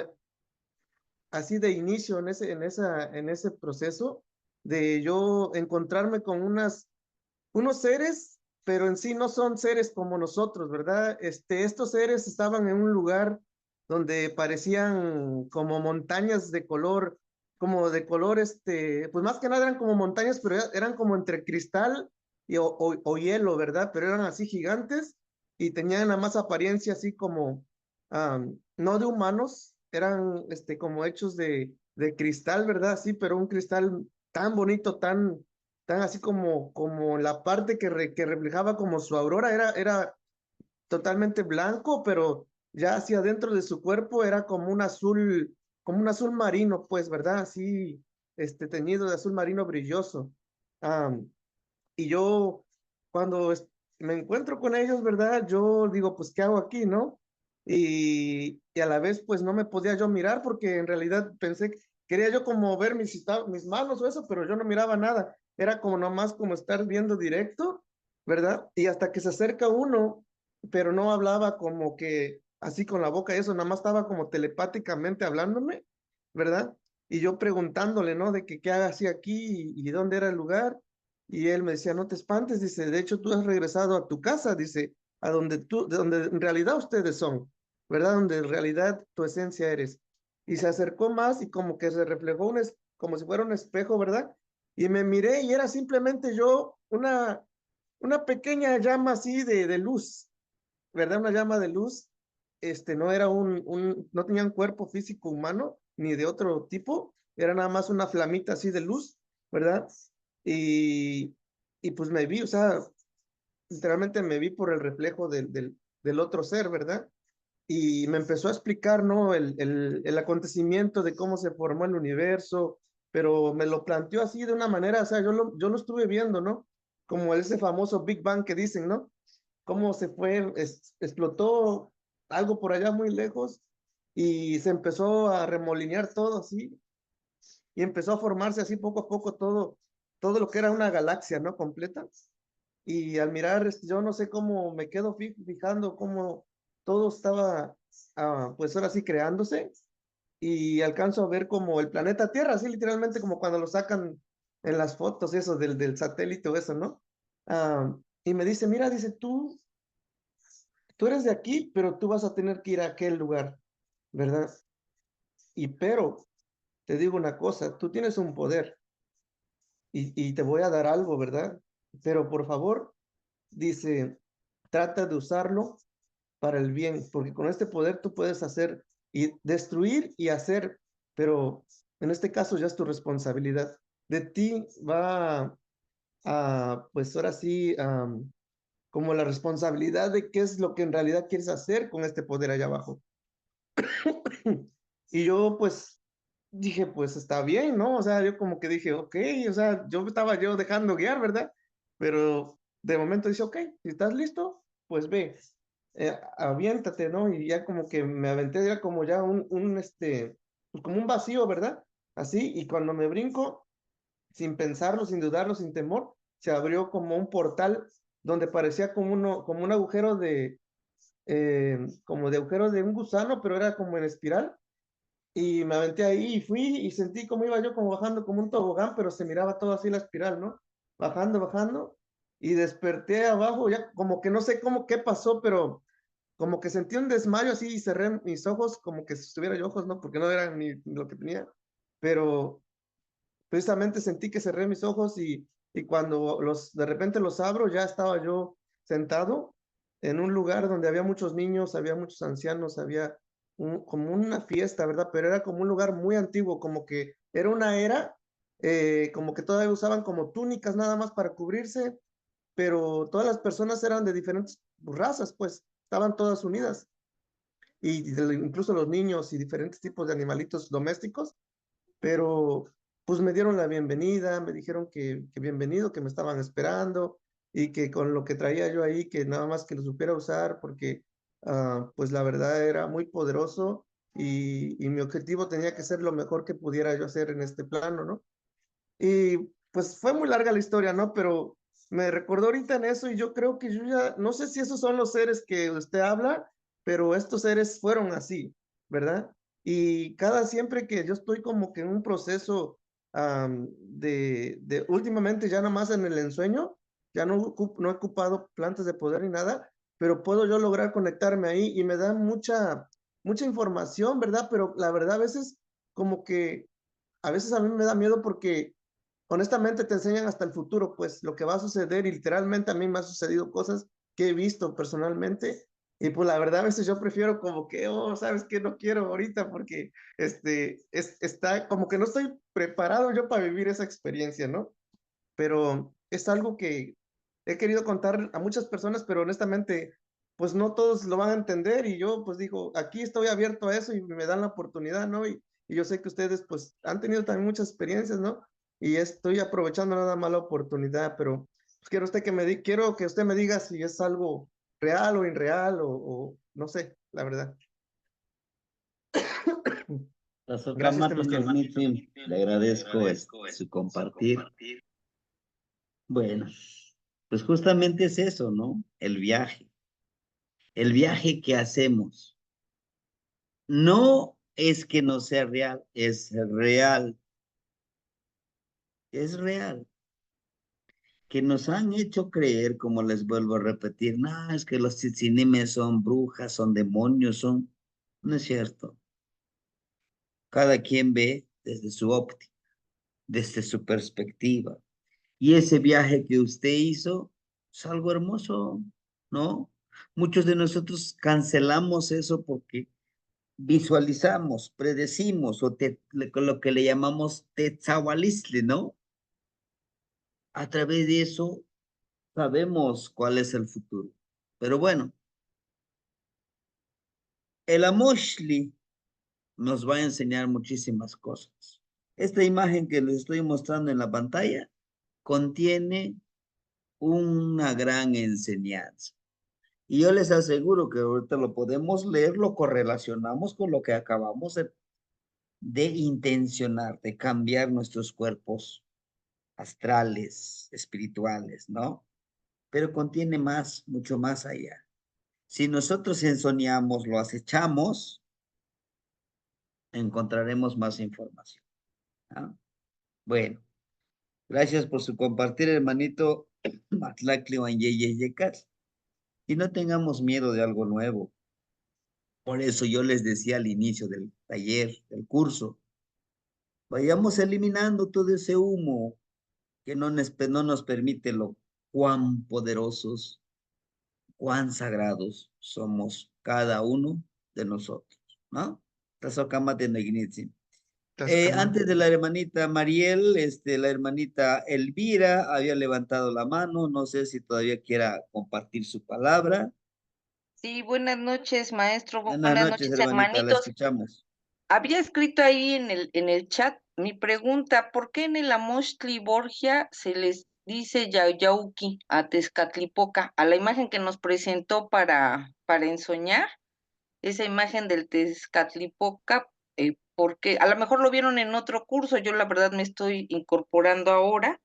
así de inicio en ese proceso de yo encontrarme con unos seres, pero en sí no son seres como nosotros, ¿verdad? Estos seres estaban en un lugar donde parecían como montañas como de color, pues más que nada eran como montañas, pero eran como entre cristal o hielo, ¿verdad? Pero eran así gigantes y tenían la más apariencia así como, no de humanos, eran como hechos de cristal, ¿verdad? Sí, pero un cristal tan bonito, tan así como la parte que reflejaba como su aurora era totalmente blanco, pero ya hacia adentro de su cuerpo era como un azul marino, pues, ¿verdad? Así, teñido de azul marino brilloso. Am, y yo, cuando me encuentro con ellos, ¿verdad? Yo digo, pues, ¿qué hago aquí, no? y a la vez pues no me podía yo mirar porque en realidad pensé, quería yo como ver mis manos o eso, pero yo no miraba nada. Era como nomás como estar viendo directo, ¿verdad? Y hasta que se acerca uno, pero no hablaba como que así con la boca y eso, nada más estaba como telepáticamente hablándome, ¿verdad? Y yo preguntándole, ¿no? De que qué hacía aquí y dónde era el lugar. Y él me decía, no te espantes, dice, de hecho tú has regresado a tu casa, dice, a donde de donde en realidad ustedes son, ¿verdad? Donde en realidad tu esencia eres. Y se acercó más y como que se reflejó como si fuera un espejo, ¿verdad? Y me miré y era simplemente yo una pequeña llama así de luz, ¿verdad? Una llama de luz. No era no tenía un cuerpo físico humano ni de otro tipo, era nada más una flamita así de luz, ¿verdad? Y, y pues me vi, o sea, literalmente me vi por el reflejo del otro ser, ¿verdad? Y me empezó a explicar, ¿no? El acontecimiento de cómo se formó el universo, pero me lo planteó así de una manera, o sea, yo lo estuve viendo, ¿no? Como ese famoso Big Bang que dicen, ¿no? Cómo se fue, explotó algo por allá muy lejos y se empezó a remolinear todo así, y empezó a formarse así poco a poco todo lo que era una galaxia, ¿no? Completa. Y al mirar, yo no sé cómo me quedo fijando cómo todo estaba, pues ahora sí, creándose, y alcanzo a ver como el planeta Tierra, así literalmente como cuando lo sacan en las fotos, eso del satélite o eso, ¿no? Y me dice, mira, dice, tú eres de aquí, pero tú vas a tener que ir a aquel lugar, ¿verdad? Pero te digo una cosa, tú tienes un poder y te voy a dar algo, ¿verdad? Pero por favor, dice, trata de usarlo para el bien, porque con este poder tú puedes hacer y destruir y hacer, pero en este caso ya es tu responsabilidad. De ti va pues ahora sí, como la responsabilidad de qué es lo que en realidad quieres hacer con este poder allá abajo. Y yo pues dije, pues está bien, ¿no? O sea, yo como que dije, ok, o sea, yo estaba yo dejando guiar, ¿verdad? Pero de momento dice, ok, si estás listo, pues ve, aviéntate, ¿no? Y ya como que me aventé, era como ya pues como un vacío, ¿verdad? Así, y cuando me brinco, sin pensarlo, sin dudarlo, sin temor, se abrió como un portal donde parecía como un agujero como de agujero de un gusano, pero era como en espiral y me aventé ahí y fui y sentí como iba yo como bajando como un tobogán, pero se miraba todo así la espiral, ¿no? Bajando, bajando. Y desperté abajo, ya como que no sé qué pasó, pero como que sentí un desmayo así y cerré mis ojos, como que si estuviera yo ojos, ¿no? Porque no eran ni lo que tenía. Pero precisamente sentí que cerré mis ojos y cuando de repente los abro, ya estaba yo sentado en un lugar donde había muchos niños, había muchos ancianos, había como una fiesta, ¿verdad? Pero era como un lugar muy antiguo, como que era una era, como que todavía usaban como túnicas nada más para cubrirse, pero todas las personas eran de diferentes razas, pues estaban todas unidas, incluso los niños y diferentes tipos de animalitos domésticos, pero pues me dieron la bienvenida, me dijeron que bienvenido, que me estaban esperando y que con lo que traía yo ahí, que nada más que lo supiera usar porque pues la verdad era muy poderoso y mi objetivo tenía que ser lo mejor que pudiera yo hacer en este plano, ¿no? Y pues fue muy larga la historia, ¿no? Pero me recordó ahorita en eso y yo creo que yo ya, no sé si esos son los seres que usted habla, pero estos seres fueron así, ¿verdad? Y siempre que yo estoy como que en un proceso últimamente ya nomás en el ensueño, ya no he ocupado plantas de poder ni nada, pero puedo yo lograr conectarme ahí y me dan mucha información, ¿verdad? Pero la verdad como que a veces a mí me da miedo porque honestamente te enseñan hasta el futuro, pues lo que va a suceder y literalmente a mí me ha sucedido cosas que he visto personalmente y pues la verdad a veces yo prefiero como que, oh, sabes que no quiero ahorita porque está como que no estoy preparado yo para vivir esa experiencia, ¿no? Pero es algo que he querido contar a muchas personas, pero honestamente pues no todos lo van a entender y yo pues digo, aquí estoy abierto a eso y me dan la oportunidad, ¿no? Y yo sé que ustedes pues han tenido también muchas experiencias, ¿no? Y estoy aprovechando nada más la oportunidad, pero pues, quiero que usted me diga si es algo real o irreal o no sé, la verdad. La Gracias, Socamati maestro. Negnitsim, le agradezco su compartir. Bueno, pues justamente es eso, ¿no? El viaje. El viaje que hacemos. No es que no sea real, es real. Es real. Que nos han hecho creer, como les vuelvo a repetir, no, es que los tzinimes son brujas, son demonios, son... No es cierto. Cada quien ve desde su óptica, desde su perspectiva. Y ese viaje que usted hizo es algo hermoso, ¿no? Muchos de nosotros cancelamos eso porque visualizamos, predecimos, lo que le llamamos tetzahualistle, ¿no? A través de eso sabemos cuál es el futuro. Pero bueno, el Amoshli nos va a enseñar muchísimas cosas. Esta imagen que les estoy mostrando en la pantalla contiene una gran enseñanza. Y yo les aseguro que ahorita lo podemos leer, lo correlacionamos con lo que acabamos de intencionar, de cambiar nuestros cuerpos astrales, espirituales, ¿no? Pero contiene más, mucho más allá. Si nosotros ensoñamos, lo acechamos, encontraremos más información. ¿No? Bueno, gracias por su compartir, hermanito Matlacli Wanyeyeyekas. Y no tengamos miedo de algo nuevo. Por eso yo les decía al inicio del taller, del curso, vayamos eliminando todo ese humo que no nos permite lo cuán poderosos, cuán sagrados somos cada uno de nosotros, ¿no? Antes de la hermanita Mariel, la hermanita Elvira había levantado la mano, no sé si todavía quiera compartir su palabra. Sí, buenas noches, maestro. Buenas Buenas noches, noches, hermanita, la hermanitos. escuchamos. Había escrito ahí en el chat mi pregunta, ¿por qué en el Amoxtli Borgia se les dice Yauyauki a Tezcatlipoca, a la imagen que nos presentó para ensoñar, esa imagen del Tezcatlipoca? Porque a lo mejor lo vieron en otro curso, yo la verdad me estoy incorporando ahora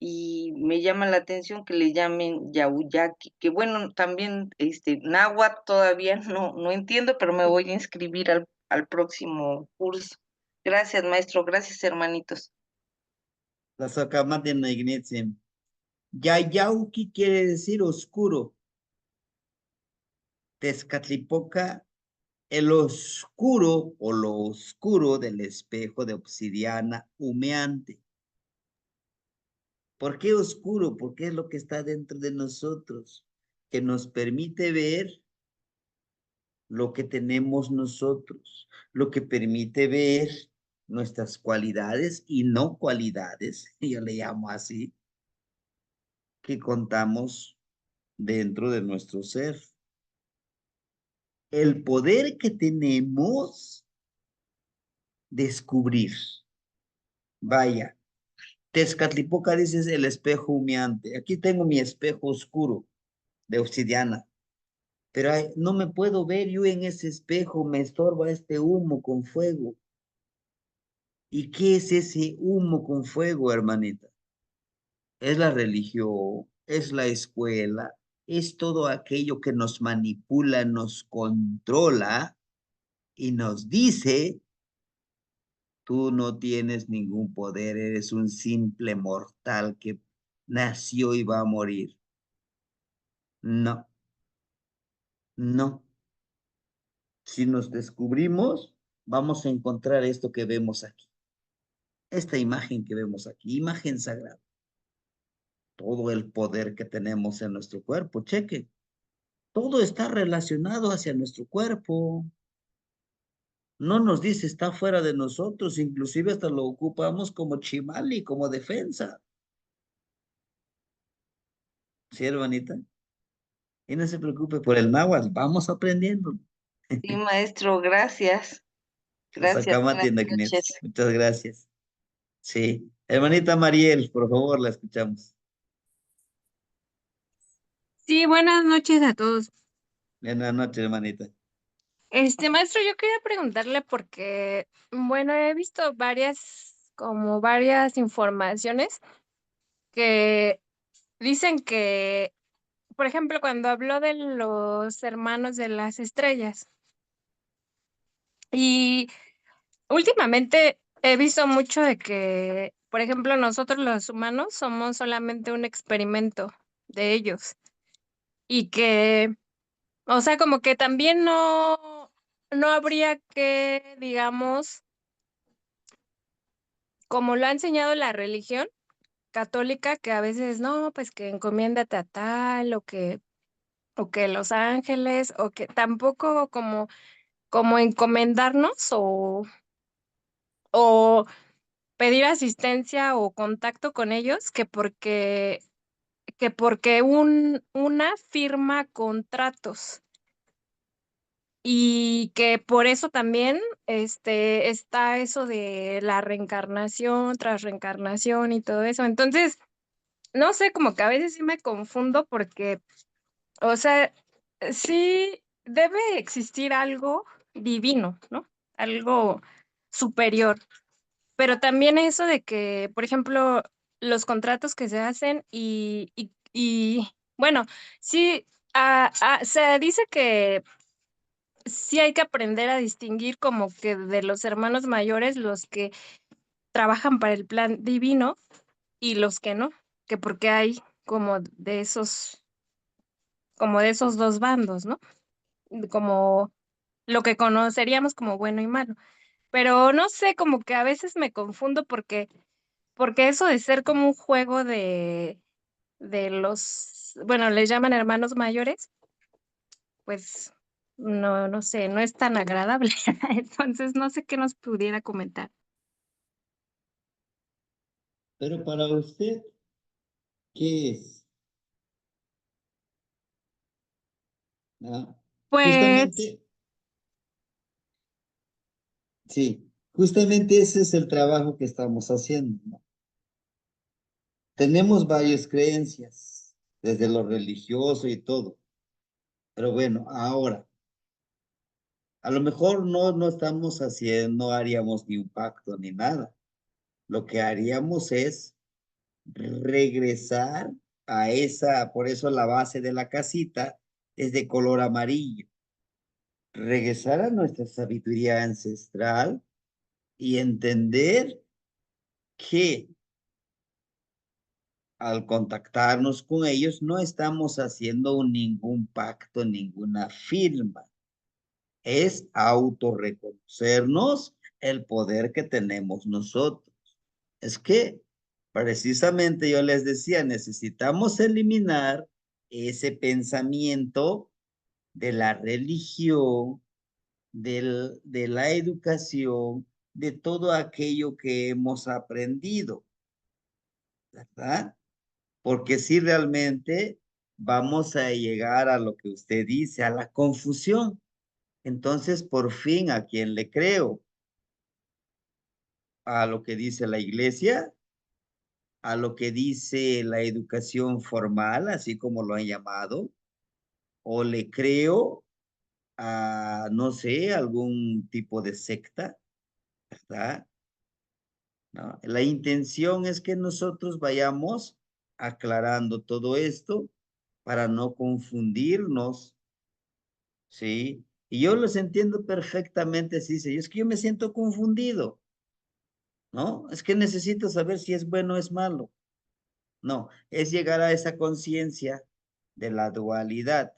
y me llama la atención que le llamen Yauyaki, que bueno, también náhuatl todavía no entiendo, pero me voy a inscribir al próximo curso. Gracias, maestro, gracias, hermanitos. La sacamate na ignición. Yayauki quiere decir oscuro. Tezcatlipoca, el oscuro o lo oscuro del espejo de obsidiana humeante. ¿Por qué oscuro? Porque es lo que está dentro de nosotros, que nos permite ver lo que tenemos nosotros, lo que permite ver nuestras cualidades y no cualidades, yo le llamo así, que contamos dentro de nuestro ser. El poder que tenemos descubrir. Vaya, Tezcatlipoca dices el espejo humeante. Aquí tengo mi espejo oscuro de obsidiana, pero no me puedo ver yo en ese espejo, me estorba este humo con fuego. ¿Y qué es ese humo con fuego, hermanita? Es la religión, es la escuela, es todo aquello que nos manipula, nos controla y nos dice, tú no tienes ningún poder, eres un simple mortal que nació y va a morir. No, no. Si nos descubrimos, vamos a encontrar esto que vemos aquí. Esta imagen que vemos aquí, imagen sagrada. Todo el poder que tenemos en nuestro cuerpo, cheque. Todo está relacionado hacia nuestro cuerpo. No nos dice está fuera de nosotros, inclusive hasta lo ocupamos como chimali, como defensa. ¿Sí, hermanita? Y no se preocupe por el náhuatl, vamos aprendiendo. Sí, maestro, gracias. Gracias, buenas noches. Muchas gracias. Sí. Hermanita Mariel, por favor, la escuchamos. Sí, buenas noches a todos. Buenas noches, hermanita. Maestro, yo quería preguntarle porque, bueno, he visto varias informaciones que dicen que, por ejemplo, cuando habló de los hermanos de las estrellas, y últimamente he visto mucho de que, por ejemplo, nosotros los humanos somos solamente un experimento de ellos y que, o sea, como que también no habría que, digamos, como lo ha enseñado la religión católica, que a veces no, pues que encomiéndate a tal o que los ángeles o que tampoco como encomendarnos o pedir asistencia o contacto con ellos que porque una firma contratos y que por eso también está eso de la reencarnación tras reencarnación y todo eso. Entonces, no sé, como que a veces sí me confundo porque, o sea, sí debe existir algo divino, ¿no? Algo superior. Pero también eso de que, por ejemplo, los contratos que se hacen y bueno, sí, se dice que sí hay que aprender a distinguir como que de los hermanos mayores, los que trabajan para el plan divino y los que no, que porque hay como como de esos dos bandos, ¿no? Como lo que conoceríamos como bueno y malo. Pero no sé, como que a veces me confundo porque eso de ser como un juego de los, bueno, les llaman hermanos mayores, pues no sé, no es tan agradable. Entonces, no sé qué nos pudiera comentar. Pero para usted, ¿qué es? ¿Ah? Pues, Justamente, sí, justamente ese es el trabajo que estamos haciendo, ¿no? Tenemos varias creencias, desde lo religioso y todo. Pero bueno, ahora, a lo mejor no estamos haciendo, no haríamos ni un pacto ni nada. Lo que haríamos es regresar a esa, por eso la base de la casita es de color amarillo. Regresar a nuestra sabiduría ancestral y entender que al contactarnos con ellos no estamos haciendo ningún pacto, ninguna firma. Es autorreconocernos el poder que tenemos nosotros. Es que precisamente yo les decía, necesitamos eliminar ese pensamiento de la religión, de la educación, de todo aquello que hemos aprendido, ¿verdad? Porque si realmente vamos a llegar a lo que usted dice, a la confusión. Entonces, por fin, ¿a quién le creo? ¿A lo que dice la iglesia? ¿A lo que dice la educación formal, así como lo han llamado? ¿O le creo a, no sé, algún tipo de secta? ¿Verdad? ¿No? La intención es que nosotros vayamos aclarando todo esto para no confundirnos, ¿sí? Y yo los entiendo perfectamente, sí, sí, es que yo me siento confundido, ¿no? Es que necesito saber si es bueno o es malo. No, es llegar a esa conciencia de la dualidad.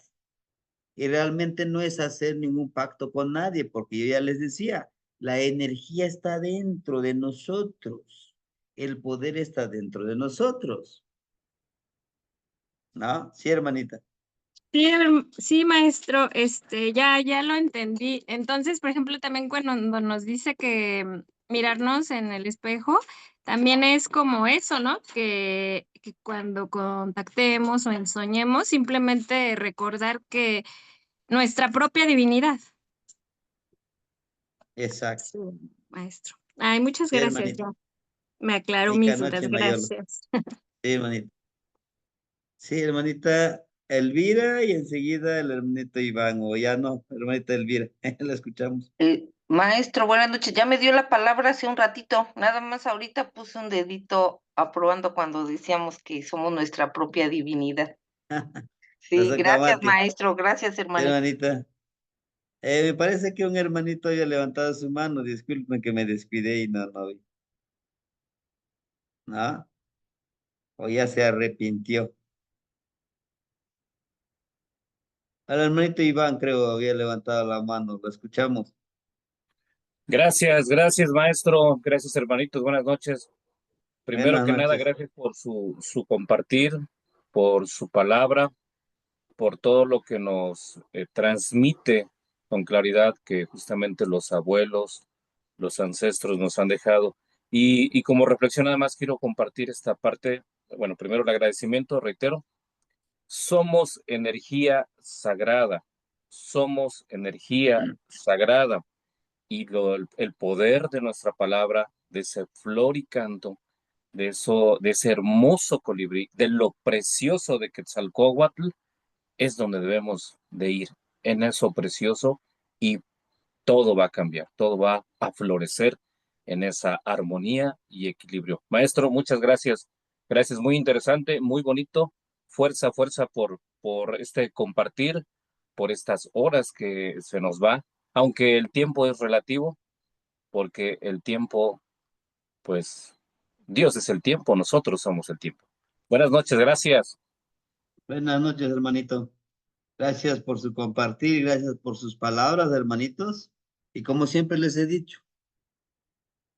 Y realmente no es hacer ningún pacto con nadie, porque yo ya les decía, la energía está dentro de nosotros. El poder está dentro de nosotros. ¿No? Sí, hermanita. sí, sí, maestro, ya lo entendí. Entonces, por ejemplo, también cuando nos dice que mirarnos en el espejo, también es como eso, ¿no? Que cuando contactemos o ensoñemos, simplemente recordar que nuestra propia divinidad. Exacto. Sí, maestro. Ay, muchas Sí, gracias, hermanita. ya. Me aclaró mis Rica dudas, noche, Mayolo. gracias. Sí, hermanita. Sí, hermanita. Elvira y enseguida el hermanito Iván, o ya no, hermanita Elvira, la escuchamos. Maestro, buenas noches. Ya me dio la palabra hace un ratito. Nada más ahorita puse un dedito aprobando cuando decíamos que somos nuestra propia divinidad. Sí, gracias, Sacamate. maestro. Gracias, hermanito. Hermanita. Me parece que un hermanito había levantado su mano. Disculpen que me descuidé y no vi. ¿No? O ya se arrepintió. Al hermanito Iván, creo, había levantado la mano. Lo escuchamos. Gracias, maestro. Gracias, hermanitos. Buenas noches. Primero Buenas que nada, noches. gracias por su compartir, por su palabra, por todo lo que nos transmite con claridad que justamente los abuelos, los ancestros nos han dejado. Y como reflexión, nada más quiero compartir esta parte. Bueno, primero el agradecimiento, reitero. Somos energía sagrada. Somos energía sagrada. Y el poder de nuestra palabra, de ese flor y canto, de ese hermoso colibrí, de lo precioso de Quetzalcóatl, es donde debemos de ir, en eso precioso, y todo va a cambiar, todo va a florecer en esa armonía y equilibrio. Maestro, muchas gracias. Gracias, muy interesante, muy bonito. Fuerza por este compartir, por estas horas que se nos va, aunque el tiempo es relativo, porque el tiempo, pues, Dios es el tiempo, nosotros somos el tiempo. Buenas noches, gracias. Buenas noches, hermanito. Gracias por su compartir, gracias por sus palabras, hermanitos. Y como siempre les he dicho,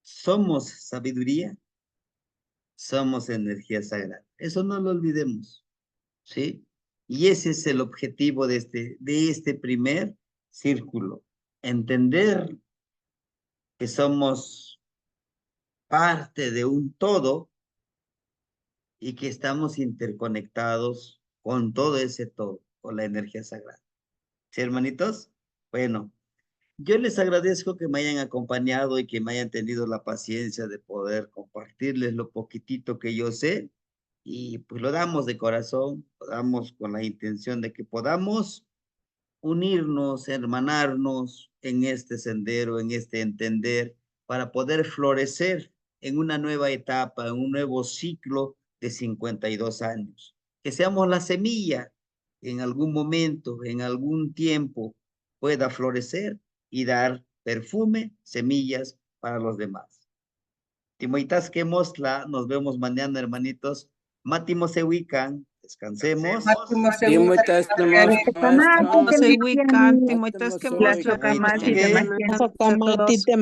somos sabiduría, somos energía sagrada. Eso no lo olvidemos, ¿sí? Y ese es el objetivo de este primer círculo. Entender que somos parte de un todo y que estamos interconectados con todo ese todo, con la energía sagrada. ¿Sí, hermanitos? Bueno, yo les agradezco que me hayan acompañado y que me hayan tenido la paciencia de poder compartirles lo poquitito que yo sé. Y pues lo damos de corazón, lo damos con la intención de que podamos unirnos, hermanarnos en este sendero, en este entender, para poder florecer en una nueva etapa, en un nuevo ciclo de 52 años. Que seamos la semilla que en algún momento, en algún tiempo, pueda florecer y dar perfume, semillas para los demás. Timoitas que mosla, nos vemos mañana, hermanitos. Matimo se ubican, descansemos. Timoitas que maestro. Timoitas que